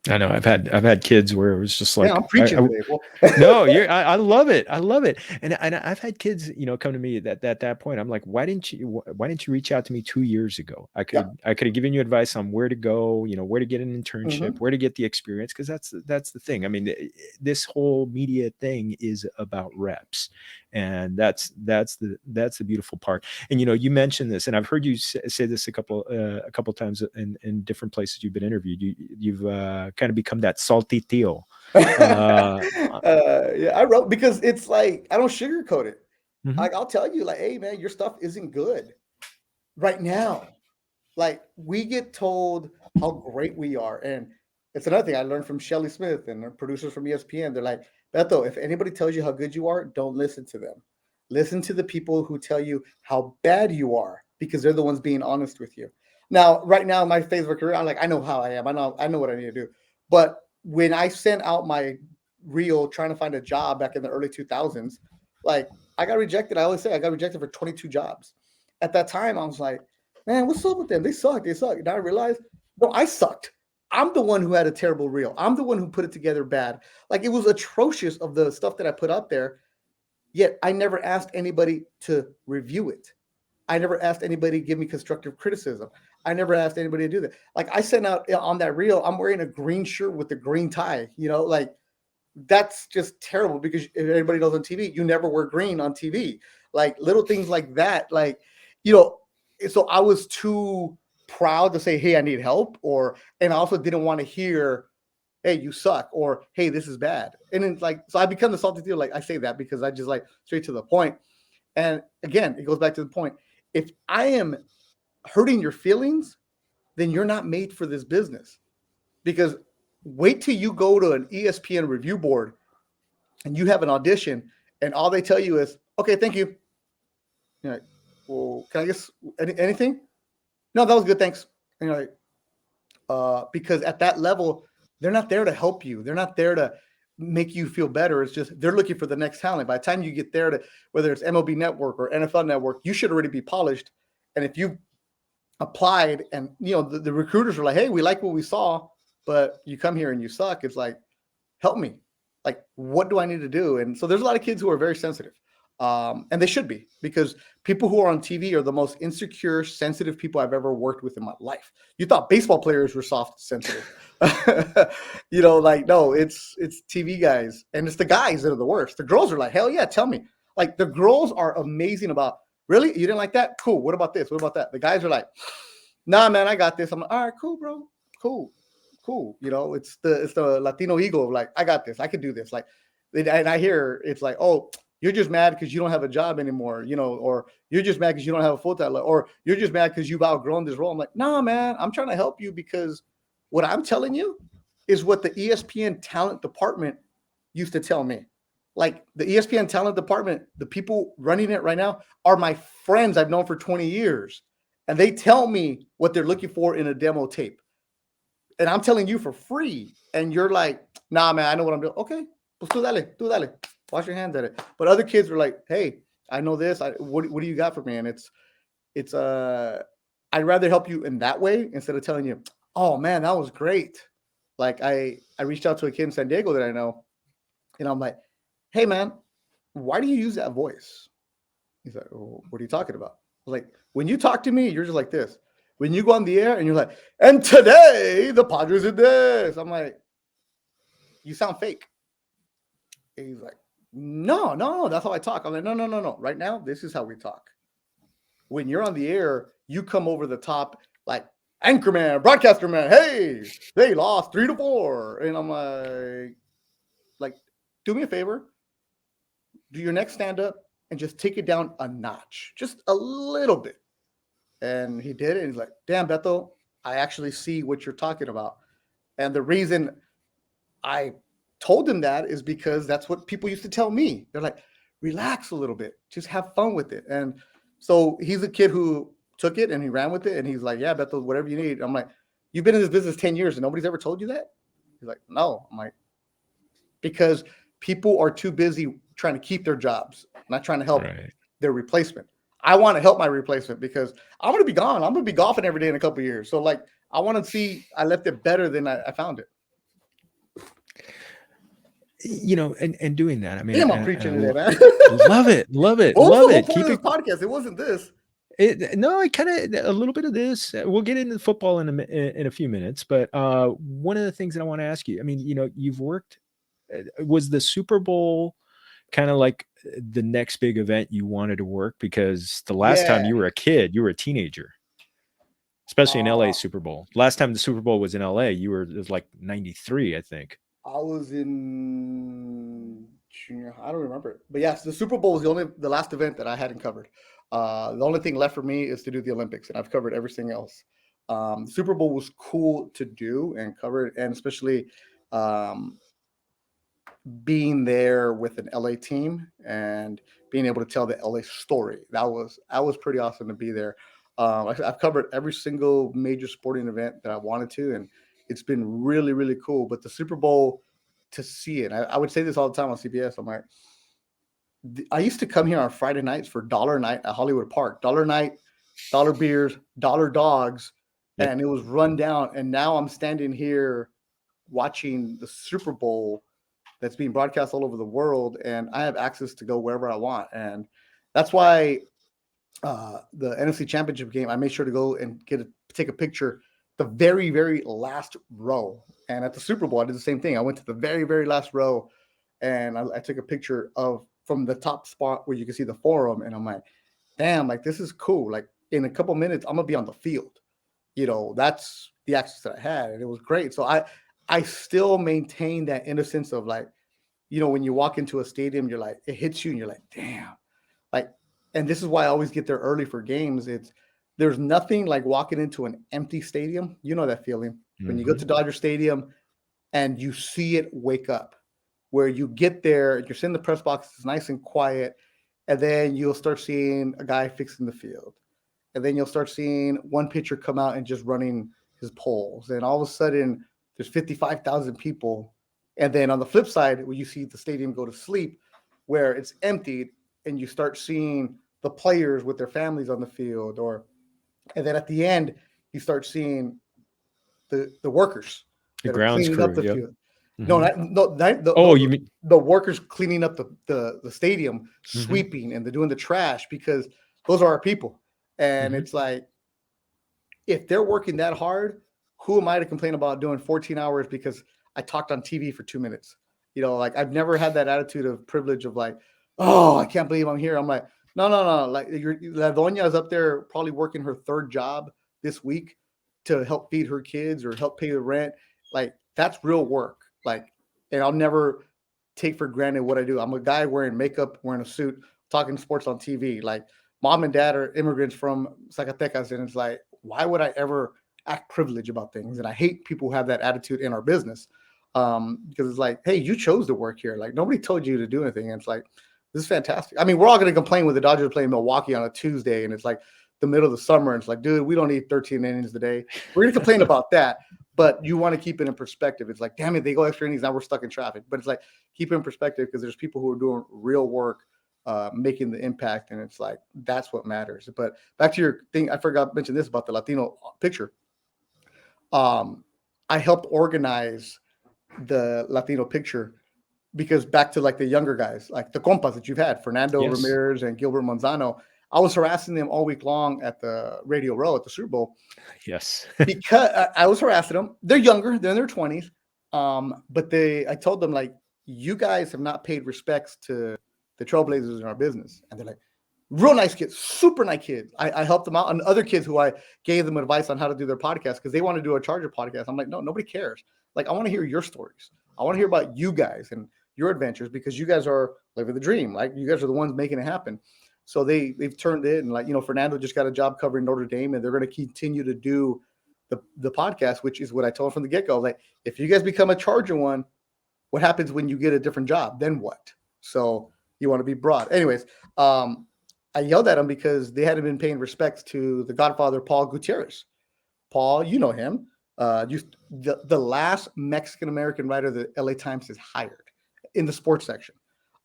I know I've had kids where it was just like, yeah, I'm preaching today. Well, no, I love it. I love it. And I've had kids, come to me at that point. I'm like, why didn't you reach out to me 2 years ago? I could have given you advice on where to go, where to get an internship, where to get the experience. Cause that's the thing. I mean, this whole media thing is about reps, and that's the beautiful part. And, you mentioned this, and I've heard you say this a couple times in different places you've been interviewed. You've kind of become that salty tío. Yeah, I wrote, because it's like, I don't sugarcoat it. Mm-hmm. Like, I'll tell you, like, hey, man, your stuff isn't good right now. Like, we get told how great we are. And it's another thing I learned from Shelly Smith and the producers from ESPN. They're like, Beto, if anybody tells you how good you are, don't listen to them. Listen to the people who tell you how bad you are, because they're the ones being honest with you. Now, right now, in my phase of a career, I'm like, I know how I am. I know what I need to do. But when I sent out my reel trying to find a job back in the early 2000s, like, I got rejected. I always say I got rejected for 22 jobs. At that time, I was like, man, what's up with them? They suck. Now I realized, no, I sucked. I'm the one who had a terrible reel. I'm the one who put it together bad. Like, it was atrocious of the stuff that I put out there. Yet I never asked anybody to review it. I never asked anybody to give me constructive criticism. I never asked anybody to do that. Like, I sent out on that reel, I'm wearing a green shirt with a green tie, like, that's just terrible, because if everybody knows on TV, you never wear green on TV. Like, little things like that. Like, so I was too proud to say, hey, I need help, and I also didn't want to hear, hey, you suck, or hey, this is bad. And it's like, so I become the salty deal. Like, I say that because I just, like, straight to the point. And again, it goes back to the point. If I am hurting your feelings, then you're not made for this business. Because wait till you go to an ESPN review board and you have an audition and all they tell you is, okay, thank you. You're like, well, can I guess anything? No, that was good, thanks. And you're like, because at that level, they're not there to help you. They're not there to make you feel better. It's just they're looking for the next talent. By the time you get there to whether it's MLB Network or NFL Network, you should already be polished. And if you applied and the recruiters were like, hey, we like what we saw, but you come here and you suck, it's like, help me. Like, what do I need to do? And so there's a lot of kids who are very sensitive. And they should be, because people who are on TV are the most insecure, sensitive people I've ever worked with in my life. You thought baseball players were soft, sensitive. Like, no, it's TV guys, and it's the guys that are the worst. The girls are like, hell yeah, tell me. Like, the girls are amazing about, really? You didn't like that? Cool. What about this? What about that? The guys are like, nah, man, I got this. I'm like, all right, cool, bro. Cool. It's the Latino ego of like, I got this. I can do this. Like, and I hear it's like, oh, you're just mad because you don't have a job anymore, or you're just mad because you don't have a full-time, or you're just mad because you've outgrown this role. I'm like, nah, man, I'm trying to help you, because what I'm telling you is what the ESPN talent department used to tell me. Like, the ESPN talent department, the people running it right now are my friends I've known for 20 years. And they tell me what they're looking for in a demo tape. And I'm telling you for free. And you're like, nah, man, I know what I'm doing. Okay, pues tú dale. Wash your hands at it. But other kids are like, hey, I know this. What do you got for me? And it's I'd rather help you in that way instead of telling you, oh man, that was great. Like, I reached out to a kid in San Diego that I know, and I'm like, hey man, why do you use that voice? He's like, oh, what are you talking about? I was like, when you talk to me, you're just like this. When you go on the air and you're like, and today the Padres did this. I'm like, you sound fake. And he's like, no, that's how I talk. I'm like, no. Right now, this is how we talk. When you're on the air, you come over the top like, anchorman, broadcaster man, hey, they lost 3-4. And I'm like, do me a favor. Do your next stand-up and just take it down a notch. Just a little bit. And he did it. And he's like, damn, Beto, I actually see what you're talking about. And the reason I told him that is because that's what people used to tell me. They're like, relax a little bit. Just have fun with it. And so he's a kid who took it and he ran with it. And he's like, yeah, Beto, whatever you need. I'm like, you've been in this business 10 years and nobody's ever told you that? He's like, no. I'm like, because people are too busy trying to keep their jobs, not trying to help their replacement. I want to help my replacement because I'm going to be gone. I'm going to be golfing every day in a couple of years. So like, I want to see I left it better than I found it. And doing that. I mean, damn, I'm preaching today, man. Love it. What was the whole point of this podcast? It wasn't this. I kind of a little bit of this. We'll get into football in a few minutes, but one of the things that I want to ask you. I mean, you've worked. Was the Super Bowl kind of like the next big event you wanted to work? Because the last time you were a kid, you were a teenager, especially in LA Super Bowl. Last time the Super Bowl was in LA, it was like 93, I think. I was in junior. I don't remember. But yes, the Super Bowl was the last event that I hadn't covered. The only thing left for me is to do the Olympics, and I've covered everything else. The Super Bowl was cool to do and cover, and especially being there with an LA team and being able to tell the LA story. That was pretty awesome to be there. I've covered every single major sporting event that I wanted to, and it's been really, really cool. But the Super Bowl, to see it, I would say this all the time on CBS. I'm like, I used to come here on Friday nights for dollar night at Hollywood Park. Dollar night, dollar beers, dollar dogs, and it was run down. And now I'm standing here watching the Super Bowl that's being broadcast all over the world, and I have access to go wherever I want. And that's why the NFC Championship game, I made sure to go and take a picture the very, very last row. And at the Super Bowl, I did the same thing. I went to the very, very last row, and I took a picture from the top spot where you can see the forum. And I'm like, damn, like, this is cool. Like, in a couple minutes, I'm gonna be on the field. That's the access that I had, and it was great. So I still maintain that innocence of like, when you walk into a stadium, you're like, it hits you and you're like, damn. Like, and this is why I always get there early for games. There's nothing like walking into an empty stadium. You know that feeling when you go to Dodger Stadium and you see it wake up, where you get there, you're sitting in the press box, it's nice and quiet, and then you'll start seeing a guy fixing the field. And then you'll start seeing one pitcher come out and just running his poles. And all of a sudden, there's 55,000 people. And then on the flip side, where you see the stadium go to sleep, where it's emptied, and you start seeing the players with their families on the field, and then at the end, you start seeing the workers The that are grounds cleaning up crew. the Yep. field. No, Hmm. not, no, not, Oh, you mean? the workers cleaning up the stadium, Hmm. sweeping, and they're doing the trash, because those are our people. And Hmm. it's like, if they're working that hard, who am I to complain about doing 14 hours because I talked on TV for 2 minutes? Like, I've never had that attitude of privilege of like, oh, I can't believe I'm here. I'm like, no, no, no. Like, La Doña is up there probably working her third job this week to help feed her kids or help pay the rent. Like, that's real work. Like, and I'll never take for granted what I do. I'm a guy wearing makeup, wearing a suit, talking sports on TV. Like, mom and dad are immigrants from Zacatecas, and it's like, why would I ever act privileged about things? And I hate people who have that attitude in our business, because it's like, hey, you chose to work here. Like, nobody told you to do anything. And it's like, this is fantastic. I mean, we're all going to complain when the Dodgers play in Milwaukee on a Tuesday, and it's like the middle of the summer. And it's like, dude, we don't need 13 innings today. We're going to complain about that. But you want to keep it in perspective. It's like, damn it, they go extra innings. Now we're stuck in traffic. But it's like, keep it in perspective, because there's people who are doing real work, making the impact. And it's like, that's what matters. But back to your thing, I forgot to mention this about the Latino picture. I helped organize the Latino picture, because back to like the younger guys, like the compas that you've had, Fernando Yes. Ramirez and Gilbert Manzano, I was harassing them all week long at the Radio Row at the Super Bowl, Yes. because I was harassing them. They're younger, they're in their 20s. But I told them, like, you guys have not paid respects to the trailblazers in our business. And they're like, real nice kids, super nice kids. I helped them out, and other kids who I gave them advice on how to do their podcast, because they want to do a Charger podcast. I'm like, no, nobody cares. Like, I want to hear your stories. I want to hear about you guys and your adventures, because you guys are living the dream. Like, you guys are the ones making it happen. So they've turned it, and like, Fernando just got a job covering Notre Dame, and they're going to continue to do the podcast, which is what I told them from the get-go. Like, if you guys become a Charger one, what happens when you get a different job? Then what? So you want to be broad. Anyways, I yelled at them because they hadn't been paying respects to the Godfather, Paul Gutierrez. Paul, you know him. The last Mexican-American writer that LA Times has hired in the sports section.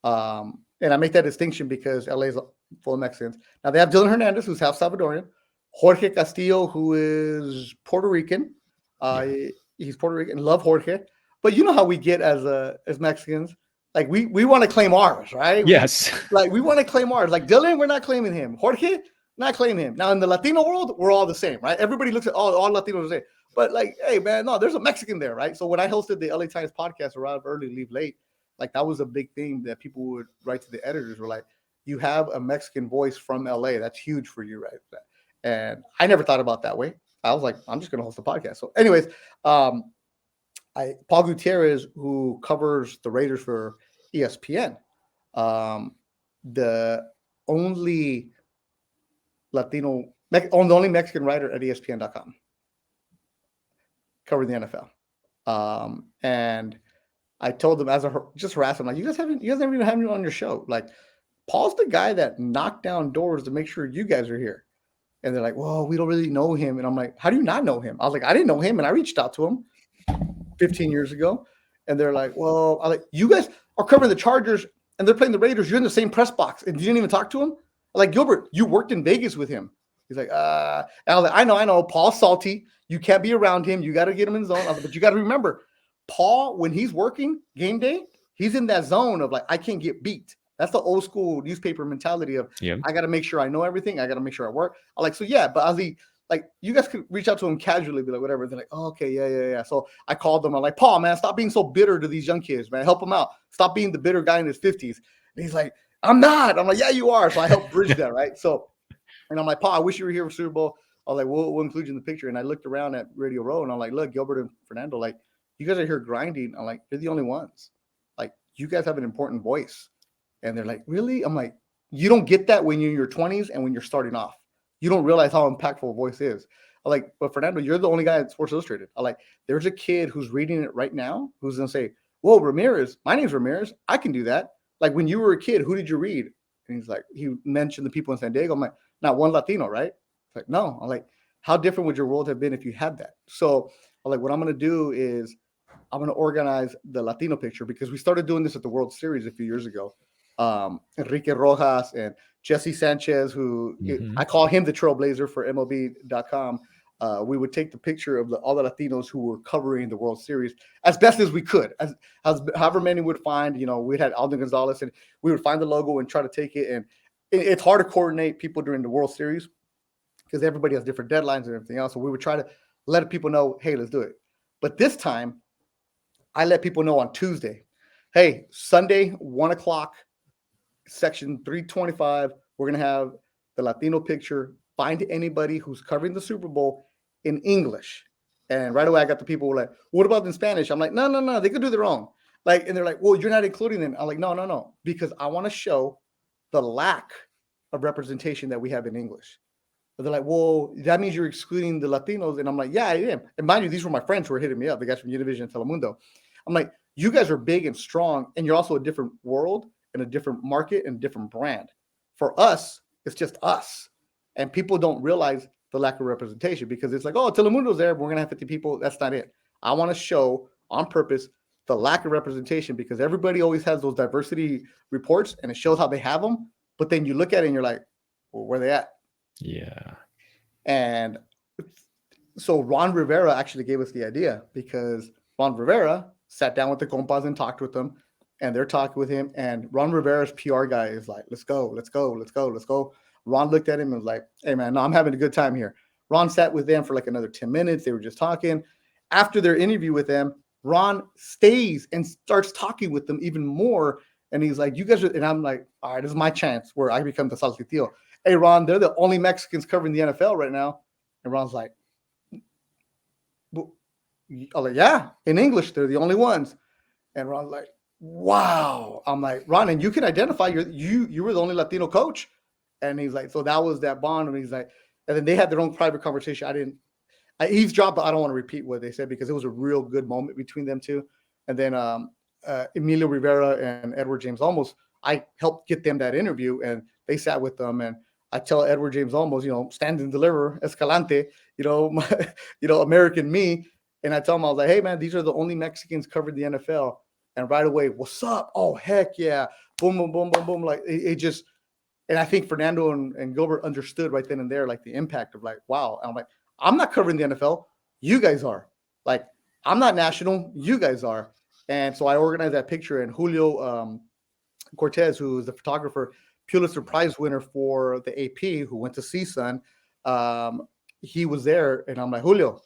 And I make that distinction because LA is full of Mexicans. Now, they have Dylan Hernandez, who's half Salvadorian. Jorge Castillo, who is Puerto Rican. Yeah. He's Puerto Rican. Love Jorge. But you know how we get as Mexicans. Like, we want to claim ours, right? Yes. We want to claim ours. Like, Dylan, we're not claiming him. Jorge, not claiming him. Now, in the Latino world, we're all the same, right? Everybody looks at all Latinos the same. But like, hey, man, no, there's a Mexican there, right? So when I hosted the LA Times podcast, Arrive Early, Leave Late, like, that was a big thing that people would write to the editors, were like, you have a Mexican voice from LA. That's huge for you, right? And I never thought about that way. I was like, I'm just going to host a podcast. So anyways, Paul Gutierrez, who covers the Raiders for ESPN, the only the only Mexican writer at ESPN.com, covering the NFL. And I told them, just harassed them, like, you guys never even have me on your show. Like, Paul's the guy that knocked down doors to make sure you guys are here. And they're like, well, we don't really know him. And I'm like, how do you not know him? I was like, I didn't know him, and I reached out to him 15 years ago. And they're like, well, I'm like, you guys are covering the Chargers and they're playing the Raiders. You're in the same press box and you didn't even talk to him? I'm like, Gilbert, you worked in Vegas with him. He's like, and I was like, I know. Paul's salty. You can't be around him. You got to get him in the zone. I was like, but you got to remember, Paul, when he's working game day, he's in that zone of like, I can't get beat. That's the old school newspaper mentality of, I got to make sure I know everything. I got to make sure I work. I'm like, so yeah, but I was like, you guys could reach out to him casually, be like, whatever. They're like, oh, okay, yeah. So I called them. I'm like, Paul, man, stop being so bitter to these young kids, man. Help them out. Stop being the bitter guy in his 50s. And he's like, I'm not. I'm like, yeah, you are. So I helped bridge that, right? So, and I'm like, Paul, I wish you were here for Super Bowl. I was like, we'll include you in the picture. And I looked around at Radio Row, and I'm like, look, Gilbert and Fernando, like, you guys are here grinding. I'm like, you're the only ones. Like, you guys have an important voice. And they're like, really? I'm like, you don't get that when you're in your 20s and when you're starting off. You don't realize how impactful a voice is. I'm like, but Fernando, you're the only guy at Sports Illustrated. I'm like, there's a kid who's reading it right now who's going to say, whoa, Ramirez, my name's Ramirez. I can do that. Like, when you were a kid, who did you read? And he's like, he mentioned the people in San Diego. I'm like, not one Latino, right? It's like, no. I'm like, how different would your world have been if you had that? So I'm like, what I'm going to do is I'm going to organize the Latino picture because we started doing this at the World Series a few years ago. Enrique Rojas and Jesse Sanchez, Hmm. I call him the trailblazer for MLB.com. We would take the picture of all the Latinos who were covering the World Series as best as we could, as however many would find. We had Alden Gonzalez, and we would find the logo and try to take it. And it's hard to coordinate people during the World Series because everybody has different deadlines and everything else. So we would try to let people know, hey, let's do it. But this time, I let people know on Tuesday, hey, Sunday, 1 o'clock, section 325, we're going to have the Latino picture. Find anybody who's covering the Super Bowl in English. And right away, I got the people who were like, what about in Spanish? I'm like, no, they could do their own. And they're like, well, you're not including them. I'm like, no, because I want to show the lack of representation that we have in English. But they're like, well, that means you're excluding the Latinos. And I'm like, yeah, I am. And mind you, these were my friends who were hitting me up, the guys from Univision and Telemundo. I'm like, you guys are big and strong, and you're also a different world and a different market and a different brand. For us, it's just us. And people don't realize the lack of representation because it's like, oh, Telemundo's there, but we're going to have 50 people. That's not it. I want to show on purpose the lack of representation because everybody always has those diversity reports and it shows how they have them. But then you look at it and you're like, well, where are they at? Yeah. And so Ron Rivera actually gave us the idea because Ron Rivera sat down with the compas and talked with them, and they're talking with him. And Ron Rivera's PR guy is like, let's go. Ron looked at him and was like, hey, man, no, I'm having a good time here. Ron sat with them for like another 10 minutes. They were just talking. After their interview with them, Ron stays and starts talking with them even more. And he's like, you guys are, and I'm like, all right, this is my chance where I become the Salsitio. Hey, Ron, they're the only Mexicans covering the NFL right now. And Ron's like, I'm like, yeah, in English, they're the only ones. And Ron's like, wow. I'm like, Ron, and you can identify you were the only Latino coach. And he's like, so that was that bond. And he's like, and then they had their own private conversation. I eavesdropped, but I don't want to repeat what they said because it was a real good moment between them two. And then Emilio Rivera and Edward James Olmos, I helped get them that interview, and they sat with them. And I tell Edward James Olmos, stand and deliver, Escalante, American me. And I tell him, I was like, hey, man, these are the only Mexicans covered the NFL. And right away, what's up? Oh, heck yeah. Boom, boom, boom, boom, boom. Like it just, and I think Fernando and Gilbert understood right then and there, like the impact of like, wow. And I'm like, I'm not covering the NFL. You guys are. Like, I'm not national. You guys are. And so I organized that picture, and Julio Cortez, who is the photographer, Pulitzer Prize winner for the AP, who went to CSUN, he was there. And I'm like, Julio,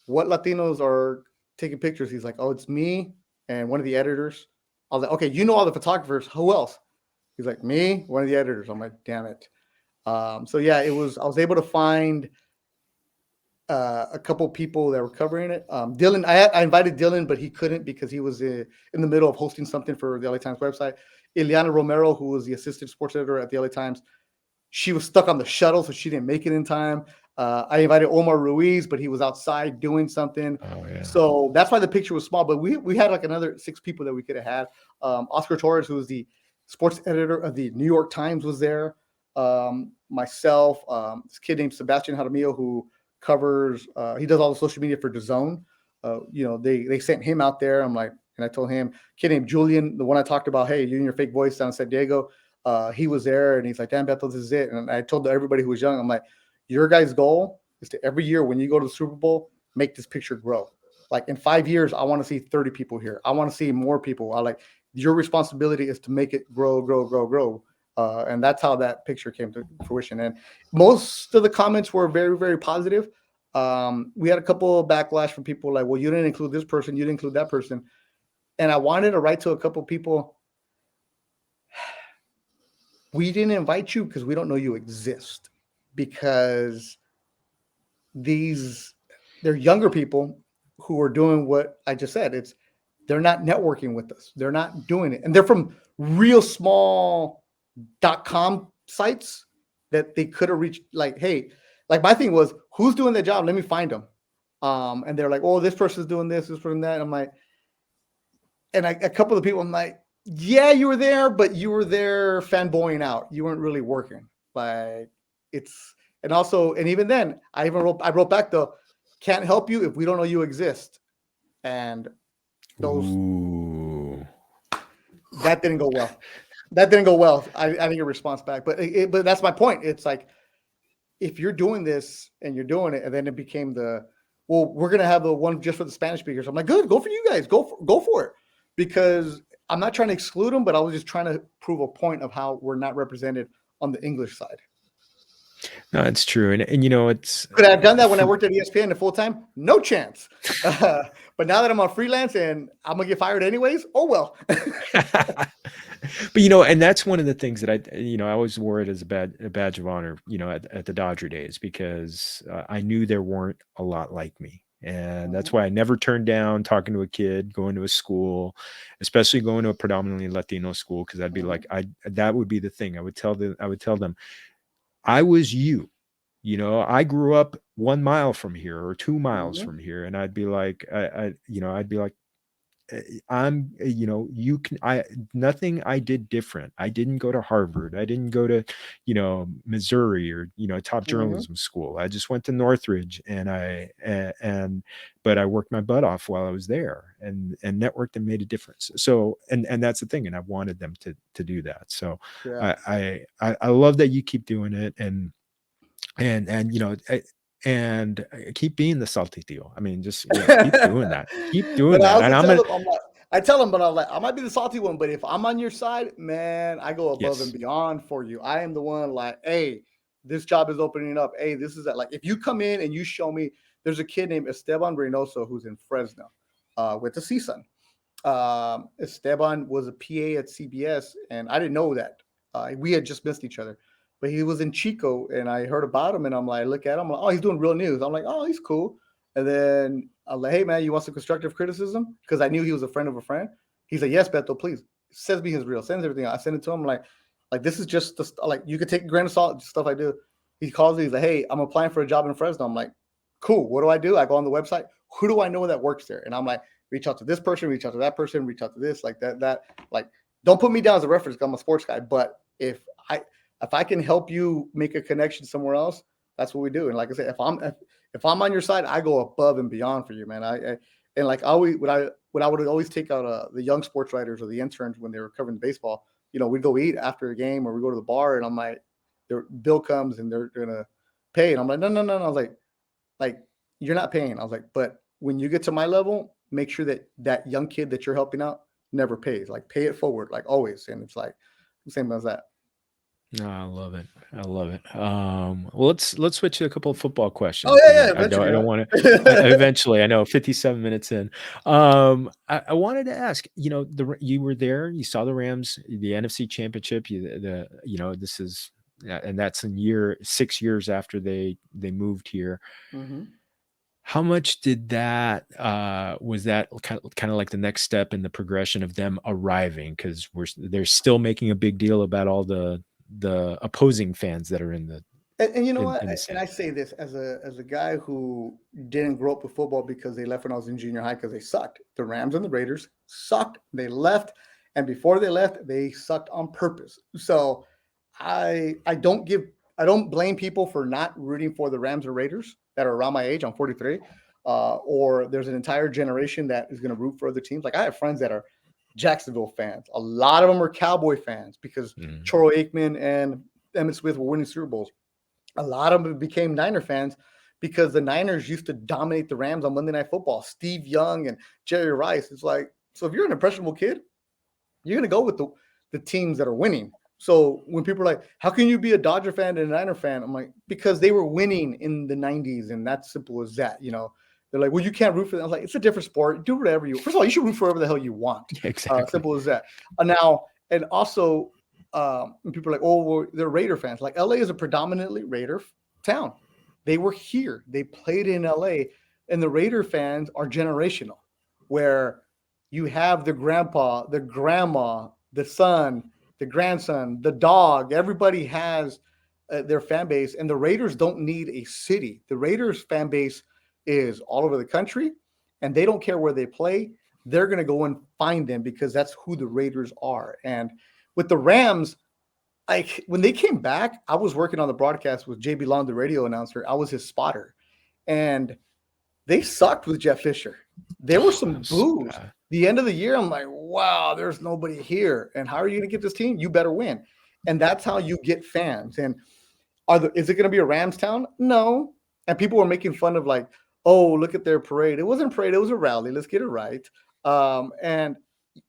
what Latinos are taking pictures? He's like, oh, it's me and one of the editors. I was like, okay, you know all the photographers. Who else? He's like, me, one of the editors. I'm like, damn it. So yeah, I was able to find a couple people that were covering it. Dylan, I invited Dylan, but he couldn't because he was in the middle of hosting something for the LA Times website. Ileana Romero, who was the assistant sports editor at the LA Times, she was stuck on the shuttle, so she didn't make it in time. I invited Omar Ruiz, but he was outside doing something. Oh, yeah. So that's why the picture was small. But we had like another 6 people that we could have had. Oscar Torres, who was the sports editor of the New York Times, was there. Myself, this kid named Sebastian Jaramillo, who covers, he does all the social media for DAZN. They sent him out there. I'm like, and I told him, kid named Julian, the one I talked about, hey, you and your fake voice down in San Diego, he was there, and he's like, damn, Beto, this is it. And I told everybody who was young, I'm like, your guys' goal is to every year when you go to the Super Bowl, make this picture grow. Like in 5 years, I want to see 30 people here. I want to see more people. Your responsibility is to make it grow. And that's how that picture came to fruition. And most of the comments were very, very positive. We had a couple of backlash from people like, well, you didn't include this person, you didn't include that person. And I wanted to write to a couple of people, we didn't invite you because we don't know you exist. Because they're younger people who are doing what I just said. They're not networking with us. They're not doing it. And they're from real small .com sites that they could have reached. Like, hey, like my thing was, who's doing the job? Let me find them. And they're like, oh, this person's doing this person that. I'm like, and a couple of people, I'm like, yeah, you were there, but you were there fanboying out. You weren't really working. Like and even then, I wrote back though, Can't help you if we don't know you exist. And those Ooh. that didn't go well. That didn't go well. I didn't get a response back. But that's my point. It's like, if you're doing this and you're doing it, and then it became well, we're gonna have the one just for the Spanish speakers. I'm like, good, go for you guys, go for it, because I'm not trying to exclude them, but I was just trying to prove a point of how we're not represented on the English side. No, it's true, and you know, it's Could I have done that when I worked at ESPN full time? No chance. But now that I'm on freelance and I'm gonna get fired anyways, oh well. But you know, and that's one of the things that I always wore it as a badge of honor, you know, at the Dodger days, because I knew there weren't a lot like me. And that's why I never turned down talking to a kid, going to a school, especially going to a predominantly Latino school, because I'd be like, that would be the thing. I would tell them, I was you. You know, I grew up 1 mile from here or 2 miles from here, and I'd be like, I'd be like, you know, nothing I did different. I didn't go to Harvard. I didn't go to, you know, Missouri or, you know, top journalism school. I just went to Northridge, but I worked my butt off while I was there, and networked and made a difference. So, and that's the thing. And I wanted them to do that. So Yeah. I love that you keep doing it, and you know, and keep being the salty tío. I mean, just keep doing that. Keep doing But I that. also And tell them, I tell them, but I'm like, I might be the salty one, but if I'm on your side, man, I go above and yes, beyond for you. I am the one like, hey, this job is opening up. Hey, this is that. Like, if you come in and you show me, there's a kid named Esteban Reynoso who's in Fresno, with the CSUN. Esteban was a PA at CBS, and I didn't know that. We had just missed each other, but he was in Chico, and I heard about him, and I'm like, look at him, I'm like, oh, he's doing real news. I'm like, oh, he's cool. And then I'm like, hey man, you want some constructive criticism? Because I knew he was a friend of a friend. He's like, yes, Beto, please. Sends me his reel, sends everything. I send it to him. Like this is just like, you could take a grain of salt, stuff I do. He calls me, he's like, hey, I'm applying for a job in Fresno. I'm like, cool. What do? I go on the website. Who do I know that works there? And I'm like, reach out to this person, reach out to that person, reach out to this, like that. Like, don't put me down as a reference because I'm a sports guy. But if I can help you make a connection somewhere else, that's what we do. And like I said, if I'm on your side, I go above and beyond for you, man. And like I always would always take out the young sports writers or the interns when they were covering baseball. You know, we'd go eat after a game or we go to the bar, and I'm like, their bill comes and they're gonna pay, and I'm like, no. I was like you're not paying. I was like, but when you get to my level, make sure that young kid that you're helping out never pays. Like, pay it forward, like always. And it's like the same as that. no, I love it. I love it. Well, let's switch to a couple of football Oh questions, yeah, because yeah. I Eventually, don't right? want to. Eventually, I know 57 minutes in. I wanted to ask. You know, you were there. You saw the Rams, the NFC Championship. You know, this is, and that's in 6 years after they moved here. How much did that was that kind of like the next step in the progression of them arriving? Because they're still making a big deal about all the opposing fans that are in the And you know what? in the And stand. I say this as a guy who didn't grow up with football because they left when I was in junior high because they sucked. The Rams and the Raiders sucked. They left, and before they left, they sucked on purpose. So I don't blame people for not rooting for the Rams or Raiders that are around my age. I'm 43. Or there's an entire generation that is going to root for other teams. Like, I have friends that are Jacksonville fans. A lot of them are Cowboy fans because Mhm. Troy Aikman and Emmitt Smith were winning Super Bowls. A lot of them became Niner fans because the Niners used to dominate the Rams on Monday Night Football. Steve Young and Jerry Rice. It's like, so if you're an impressionable kid, you're going to go with the teams that are winning. So when people are like, how can you be a Dodger fan and a Niner fan? I'm like, because they were winning in the 90s, and that's simple as that. You know, they're like, well, you can't root for them. I was like, it's a different sport. Do whatever you. First of all, you should root for whatever the hell you want. Yeah, exactly. Simple as that. Now, and also, people are like, oh, well, they're Raider fans. Like, LA is a predominantly Raider town. They were here. They played in LA, and the Raider fans are generational, where you have the grandpa, the grandma, the son, the grandson, the dog. Everybody has their fan base, and the Raiders don't need a city. The Raiders fan base is all over the country, and they don't care where they play. They're going to go and find them because that's who the Raiders are. And with the Rams, when they came back, I was working on the broadcast with JB Long, the radio announcer. I was his spotter, and they sucked with Jeff Fisher. There were some boos. bad. The end of the year, I'm like, wow, there's nobody here. And how are you going to get this team? You better win. And that's how you get fans. And is it going to be a Rams town? No. And people were making fun of like, oh, look at their parade. It wasn't a parade. It was a rally. Let's get it right. And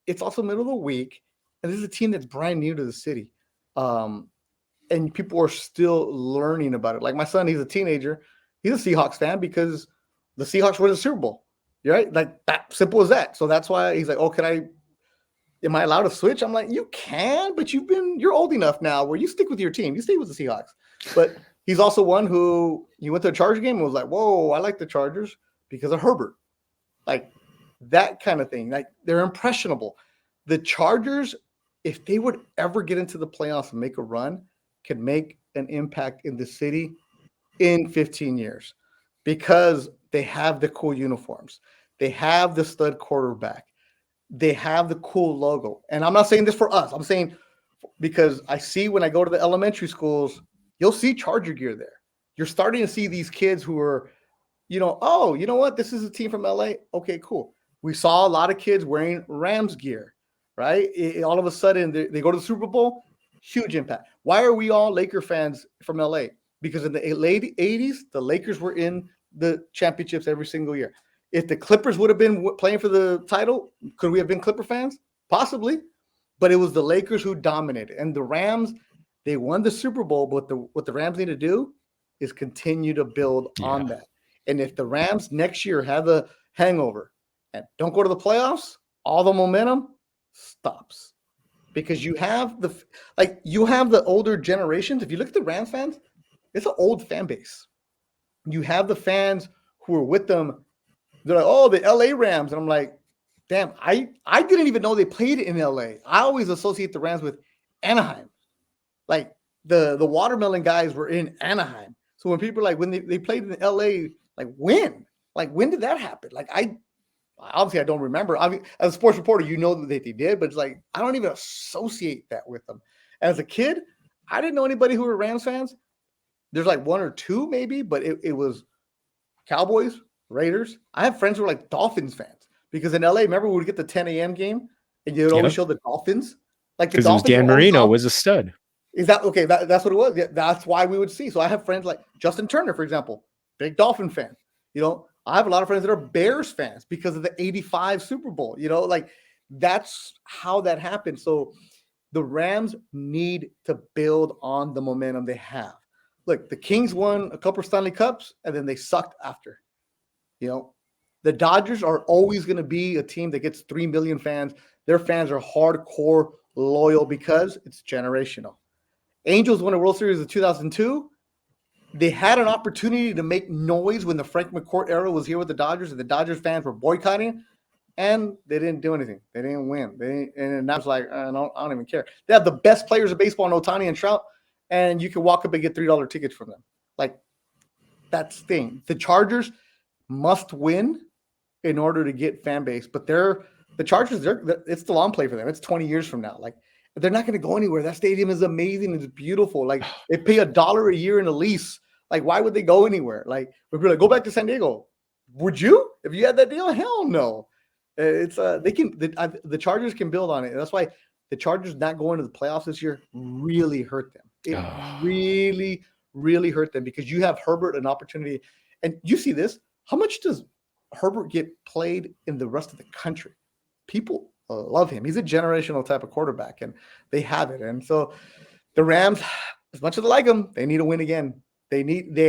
it's also middle of the week. And this is a team that's brand new to the city. And people are still learning about it. Like my son, he's a teenager. He's a Seahawks fan because the Seahawks won the Super Bowl. Right? Like that simple as that. So that's why he's like, oh, am I allowed to switch? I'm like, you can, but you're old enough now where you stick with your team. You stay with the Seahawks. But he's also one who he went to a Charger game and was like, whoa, I like the Chargers because of Herbert. Like that kind of thing. Like they're impressionable. The Chargers, if they would ever get into the playoffs and make a run, could make an impact in the city in 15 years because they have the cool uniforms. They have the stud quarterback. They have the cool logo. And I'm not saying this for us. I'm saying because I see when I go to the elementary schools, you'll see Charger gear there. You're starting to see these kids who are, oh, you know what? This is a team from LA. Okay, cool. We saw a lot of kids wearing Rams gear, right? All of a sudden, they go to the Super Bowl. Huge impact. Why are we all Laker fans from LA? Because in the late 80s, the Lakers were in the championships every single year. If the Clippers would have been playing for the title, could we have been Clipper fans? Possibly. But it was the Lakers who dominated. And the Rams, they won the Super Bowl, but what the Rams need to do is continue to build on that. And if the Rams next year have a hangover and don't go to the playoffs, all the momentum stops. Because you have the older generations. If you look at the Rams fans, it's an old fan base. You have the fans who are with them. They're like, oh, the LA Rams. And I'm like, damn, I didn't even know they played in LA. I always associate the Rams with Anaheim. Like the watermelon guys were in Anaheim. So when people are like, when they played in LA, like when? Like when did that happen? Like obviously I don't remember. I mean, as a sports reporter, you know that they did, but it's like I don't even associate that with them. As a kid, I didn't know anybody who were Rams fans. There's like one or two maybe, but it was Cowboys, Raiders. I have friends who are like Dolphins fans because in LA, remember we would get the 10 a.m. game and you'd always show the Dolphins. Like the Dolphins. Dan Marino was a stud. Is that okay? That's what it was. Yeah, that's why we would see. So I have friends like Justin Turner, for example, big Dolphin fan. I have a lot of friends that are Bears fans because of the 85 Super Bowl. Like that's how that happened. So the Rams need to build on the momentum they have. Look, the Kings won a couple of Stanley Cups and then they sucked after. The Dodgers are always going to be a team that gets 3 million fans. Their fans are hardcore loyal because it's generational. Angels won a World Series in 2002. They had an opportunity to make noise when the Frank McCourt era was here with the Dodgers, and the Dodgers fans were boycotting, and they didn't do anything. They didn't win. And I was like, I don't even care. They have the best players of baseball in Ohtani and Trout, and you can walk up and get $3 tickets from them. Like, that's the thing. The Chargers must win in order to get fan base, but the Chargers, it's the long play for them. It's 20 years from now. Like, they're not going to go anywhere. That stadium is amazing. It's beautiful. Like, they pay $1 a year in a lease. Like, why would they go anywhere? Like, we'd be like, go back to San Diego. Would you? If you had that deal? Hell no. The Chargers can build on it. And that's why the Chargers not going to the playoffs this year really hurt them. It really, really hurt them because you have Herbert an opportunity. And you see this. How much does Herbert get played in the rest of the country? People love him. He's a generational type of quarterback, and they have it. And so the Rams, as much as I like them, they need to win again. They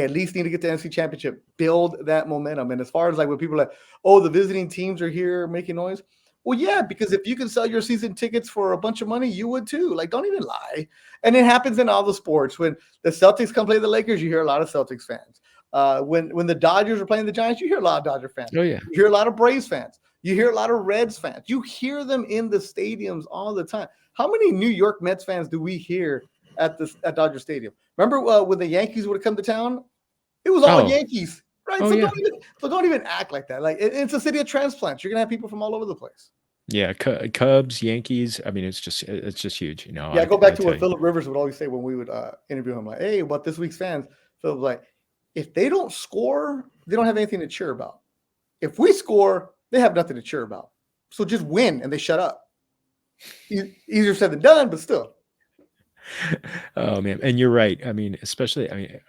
at least need to get the NFC Championship, build that momentum. And as far as like when people are like, oh, the visiting teams are here making noise. Well, yeah, because if you can sell your season tickets for a bunch of money, you would too. Like, don't even lie. And it happens in all the sports. When the Celtics come play the Lakers, you hear a lot of Celtics fans. When the Dodgers are playing the Giants, you hear a lot of Dodger fans. Oh, yeah. You hear a lot of Braves fans. You hear a lot of Reds fans. You hear them in the stadiums all the time. How many New York Mets fans do we hear at Dodger Stadium? Remember when the Yankees would come to town? It was all Yankees, right? So don't even act like that. Like it's a city of transplants. You're gonna have people from all over the place. Yeah, Cubs, Yankees. I mean, it's just huge. Yeah, I go back to what Phillip Rivers would always say when we would interview him. Like, hey, about this week's fans. Philip was like, if they don't score, they don't have anything to cheer about. If we score, they have nothing to cheer about. So just win and they shut up. Easier said than done, but still. Oh man, and you're right. I mean, especially, I mean,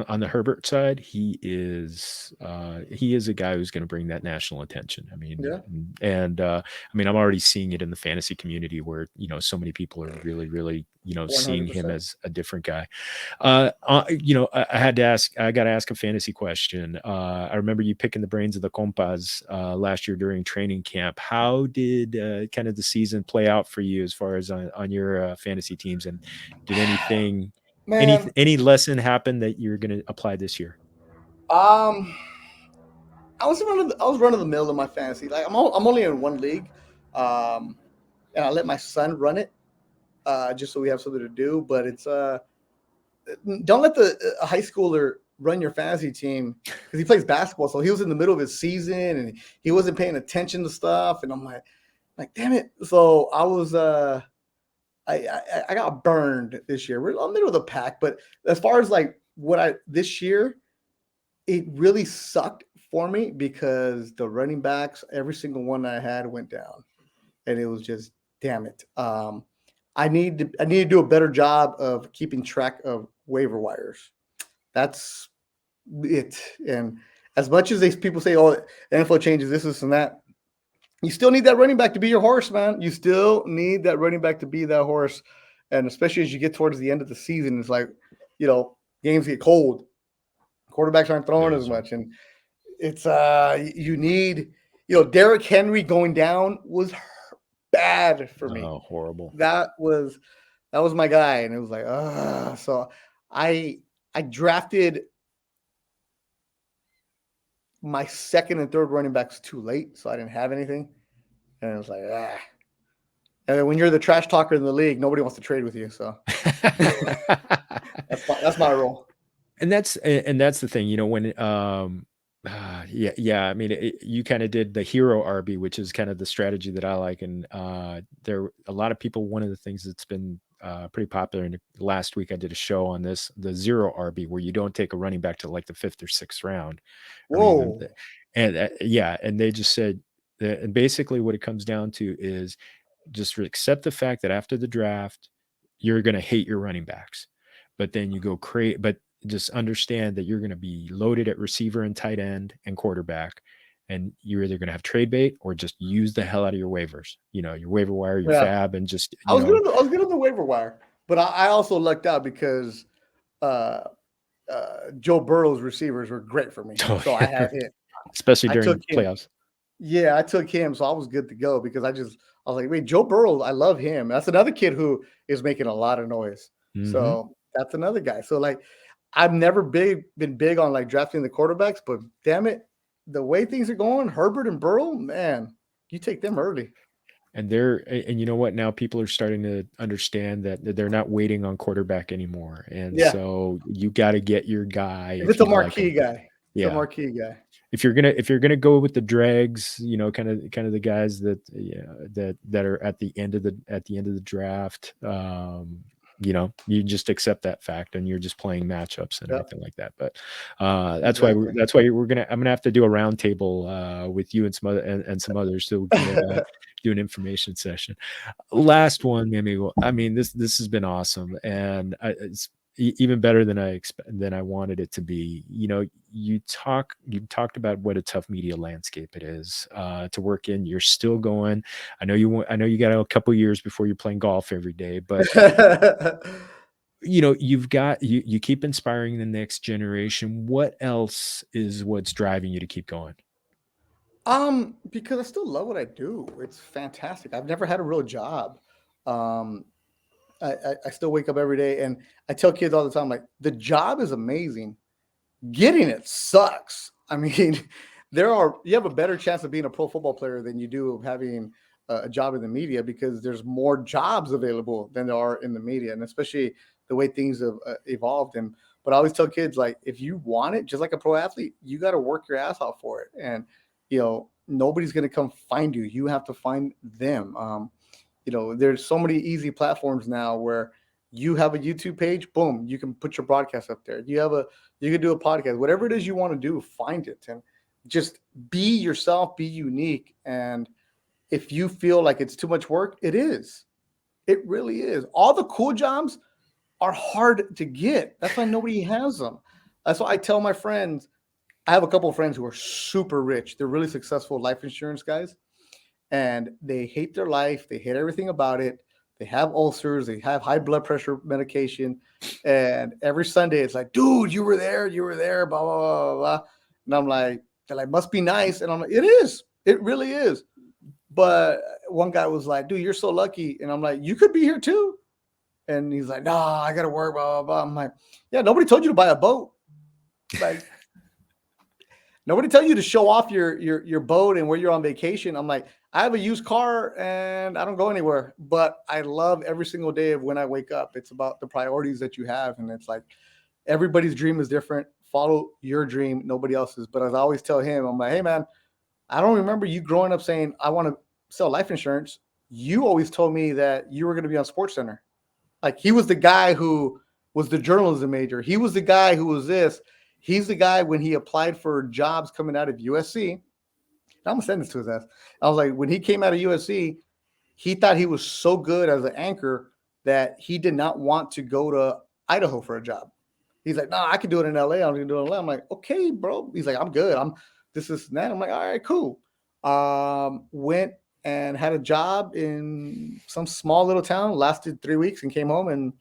on the Herbert side, he is a guy who's going to bring that national attention. I mean, Yeah, and I mean, I'm already seeing it in the fantasy community where so many people are really seeing him 100%. as a different guy. I had to ask. I got to ask a fantasy question. I remember you picking the brains of the compas last year during training camp. How did kind of the season play out for you as far as on your fantasy teams, and did Man. any lesson happen that you're going to apply this year? Um, I was running the mill in my fantasy. Like I'm only in one league, and I let my son run it, just so we have something to do. But it's don't let the high schooler run your fantasy team because he plays basketball. So he was in the middle of his season and he wasn't paying attention to stuff. And I'm like, damn it. So I was I got burned this year. We're in the middle of the pack, but as far as like this year, it really sucked for me because the running backs, every single one I had went down, and it was just damn it. I need to do a better job of keeping track of waiver wires. That's it. And as much as these people say, "Oh, the NFL changes this and that," you still need that running back to be your horse, man. You still need that running back to be that horse, and especially as you get towards the end of the season, it's like games get cold. Quarterbacks aren't throwing as Those are much, and it's you need Derrick Henry going down was bad for me. horrible. That was my guy, and it was like so I drafted my second and third running backs too late, so I didn't have anything, and it was like And then when you're the trash talker in the league, nobody wants to trade with you, so that's my role. And that's the thing, when yeah, I mean, you kind of did the hero RB, which is kind of the strategy that I like, and there a lot of people. One of the things that's been pretty popular, and last week I did a show on this, the zero RB, where you don't take a running back to like the fifth or sixth round, or even, Whoa. and yeah, and they just said that, and basically what it comes down to is just accept the fact that after the draft, you're going to hate your running backs, but then you go create, but just understand that you're going to be loaded at receiver and tight end and quarterback. And you're either going to have trade bait or just use the hell out of your waivers, your waiver wire, your Yeah. fab, and just, I was good on the waiver wire, but I also lucked out because uh, Joe Burrow's receivers were great for me, oh, so I yeah, had him. especially I took during him. playoffs. Yeah, I took him, so I was good to go because I was like, wait, Joe Burrow, I love him. That's another kid who is making a lot of noise. Hmm. So that's another guy. So like, I've never been big on like drafting the quarterbacks, but damn it, the way things are going, Herbert and Burrow, man, you take them early. And you know what? Now people are starting to understand that they're not waiting on quarterback anymore. And Yeah, so you got to get your guy if if it's a you like marquee him. guy, it's a Yeah. marquee guy. If you're gonna go with the dregs, kind of the guys that that are at the end of the draft, you just accept that fact, and you're just playing matchups and Yeah, everything like that. But exactly. I'm gonna have to do a roundtable with you and some others, so we can do an information session. Last one, maybe. I mean, this has been awesome, and it's even better than I wanted it to be. You talked about what a tough media landscape it is to work in. You're still going. I know you got a couple years before you're playing golf every day, but you keep inspiring the next generation. What else is what's driving you to keep going? Because I still love what I do. It's fantastic. I've never had a real job. Um, I still wake up every day and I tell kids all the time, like, the job is amazing. Getting it sucks. I mean, you have a better chance of being a pro football player than you do of having a job in the media because there's more jobs available than there are in the media, and especially the way things have evolved. But I always tell kids, like, if you want it, just like a pro athlete, you got to work your ass off for it, and nobody's going to come find you. You have to find them. There's so many easy platforms now where you have a YouTube page, boom, you can put your broadcast up there. You can do a podcast, whatever it is you want to do, find it. And just be yourself, be unique. And if you feel like it's too much work, it is. It really is. All the cool jobs are hard to get. That's why nobody has them. That's why I tell my friends. I have a couple of friends who are super rich. They're really successful life insurance guys, and they hate their life. They hate everything about it. They have ulcers. They have high blood pressure medication, and every Sunday it's like, dude, you were there, blah blah blah blah. And I'm like, they're like, must be nice, and I'm like, it is, it really is. But one guy was like, dude, you're so lucky, and I'm like, you could be here too. And he's like, nah, I gotta work, blah blah blah. I'm like, yeah, nobody told you to buy a boat, like. Nobody tell you to show off your boat and where you're on vacation. I'm like, I have a used car and I don't go anywhere, but I love every single day of when I wake up. It's about the priorities that you have, and it's like everybody's dream is different. Follow your dream, nobody else's. But as I always tell him, I'm like, hey man, I don't remember you growing up saying I want to sell life insurance. You always told me that you were going to be on Sports Center. Like he was the guy who was the journalism major. He was the guy who was this. He's the guy when he applied for jobs coming out of USC. I'm gonna send this to his ass. I was like, when he came out of USC, he thought he was so good as an anchor that he did not want to go to Idaho for a job. He's like, no, I can do it in LA. I'm gonna do it in LA. I'm like, okay, bro. He's like, I'm good. I'm this is that. I'm like, all right, cool. Went and had a job in some small little town, lasted 3 weeks, and came home. And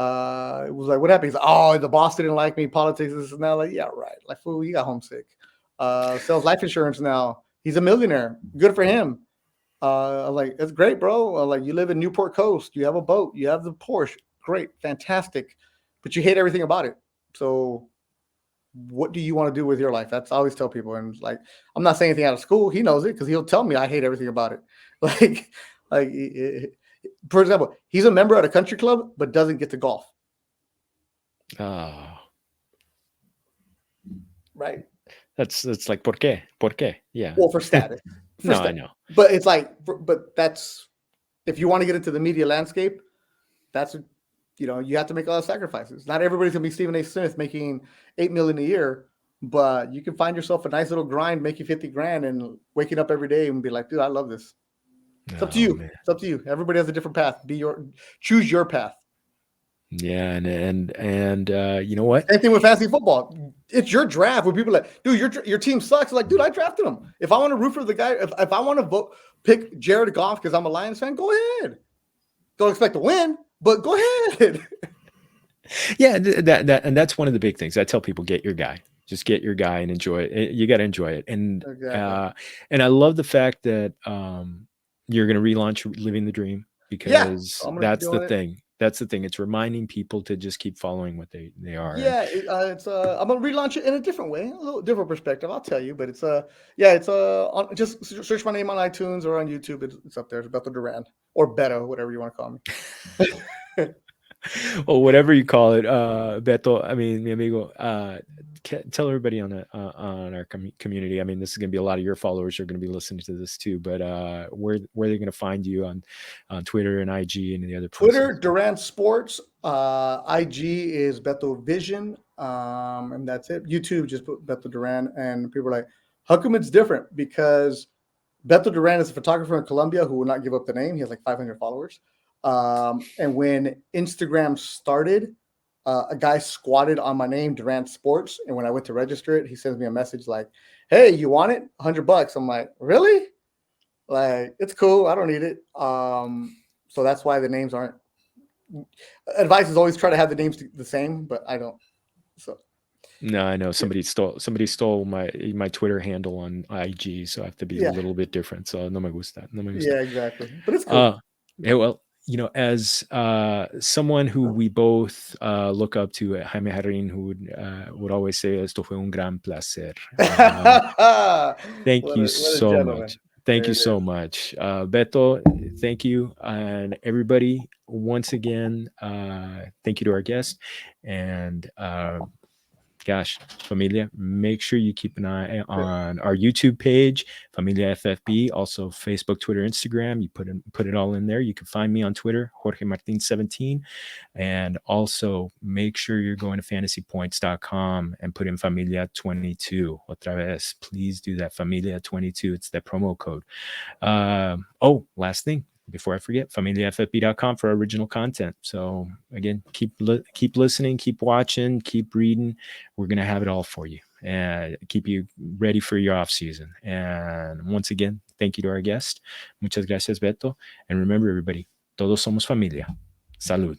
it was like, what happened? He's like, oh, the boss didn't like me, politics, this and that. Like, yeah, right. Like, fool, you got homesick. Sells life insurance now. He's a millionaire. Good for him. I'm like, that's great, bro. Like, you live in Newport Coast. You have a boat. You have the Porsche. Great, fantastic. But you hate everything about it. So what do you want to do with your life? That's I always tell people. And like, I'm not saying anything out of school. He knows it because he'll tell me I hate everything about it. Like, for example, he's a member at a country club, but doesn't get to golf. Oh, Right. that's like, ¿por qué? ¿Por qué? Yeah. Well, for status. For No, status. I know. But it's like, but that's, if you want to get into the media landscape, that's, you have to make a lot of sacrifices. Not everybody's going to be Stephen A. Smith making $8 million a year, but you can find yourself a nice little grind, making 50 grand and waking up every day and be like, dude, I love this. It's up to you. Man. It's up to you. Everybody has a different path. Choose your path. Yeah, and you know what? Same thing with fantasy football. It's your draft where people are like, dude, your team sucks. Like, dude, I drafted him. If I want to root for the guy, if I want to pick Jared Goff because I'm a Lions fan, go ahead. Don't expect to win, but go ahead. Yeah, and that's one of the big things. I tell people, get your guy. Just get your guy and enjoy it. You got to enjoy it. And exactly. And I love the fact that you're going to relaunch Living the Dream, because that's the thing. That's the thing. It's reminding people to just keep following what they are. Yeah, it's I'm gonna relaunch it in a different way, a little different perspective. I'll tell you, but it's just search my name on iTunes or on YouTube. It's up there. It's Beto Duran or Beto, whatever you want to call me. Well, whatever you call it, Beto. I mean, mi amigo. Tell everybody on our community. I mean, this is going to be a lot of your followers are going to be listening to this too. But where they're going to find you on Twitter and IG and the other places. Twitter, Duran Sports. IG is Beto Vision, and that's it. YouTube, just put Beto Duran, and people are like, "How come it's different?" Because Beto Duran is a photographer in Colombia who will not give up the name. He has like 500 followers. And when Instagram started, a guy squatted on my name, Duran Sports. And when I went to register it, he sends me a message like, "Hey, you want it? $100." I'm like, really? Like, it's cool. I don't need it. So that's why the names aren't. Advice is always try to have the names the same, but I don't. So. No, I know somebody stole my Twitter handle on IG, so I have to be a little bit different. So no me gusta. Yeah, exactly. But it's cool. Yeah, well, as someone who we both look up to, Jaime Jarrin, who would always say, "Esto fue un gran placer." Thank you so much. Thank you so much, Beto. Thank you, and everybody. Once again, thank you to our guest, and gosh, Familia, make sure you keep an eye on our YouTube page, Familia FFB, also Facebook, Twitter, Instagram. You put it all in there. You can find me on Twitter, Jorge Martin 17. And also make sure you're going to fantasypoints.com and put in Familia 22. Otra vez, please do that. Familia 22. It's the promo code. Last thing before I forget, familiafp.com for original content. So again, keep listening, keep watching, keep reading. We're going to have it all for you and keep you ready for your off season. And once again, thank you to our guest. Muchas gracias, Beto. And remember, everybody, todos somos familia. Salud.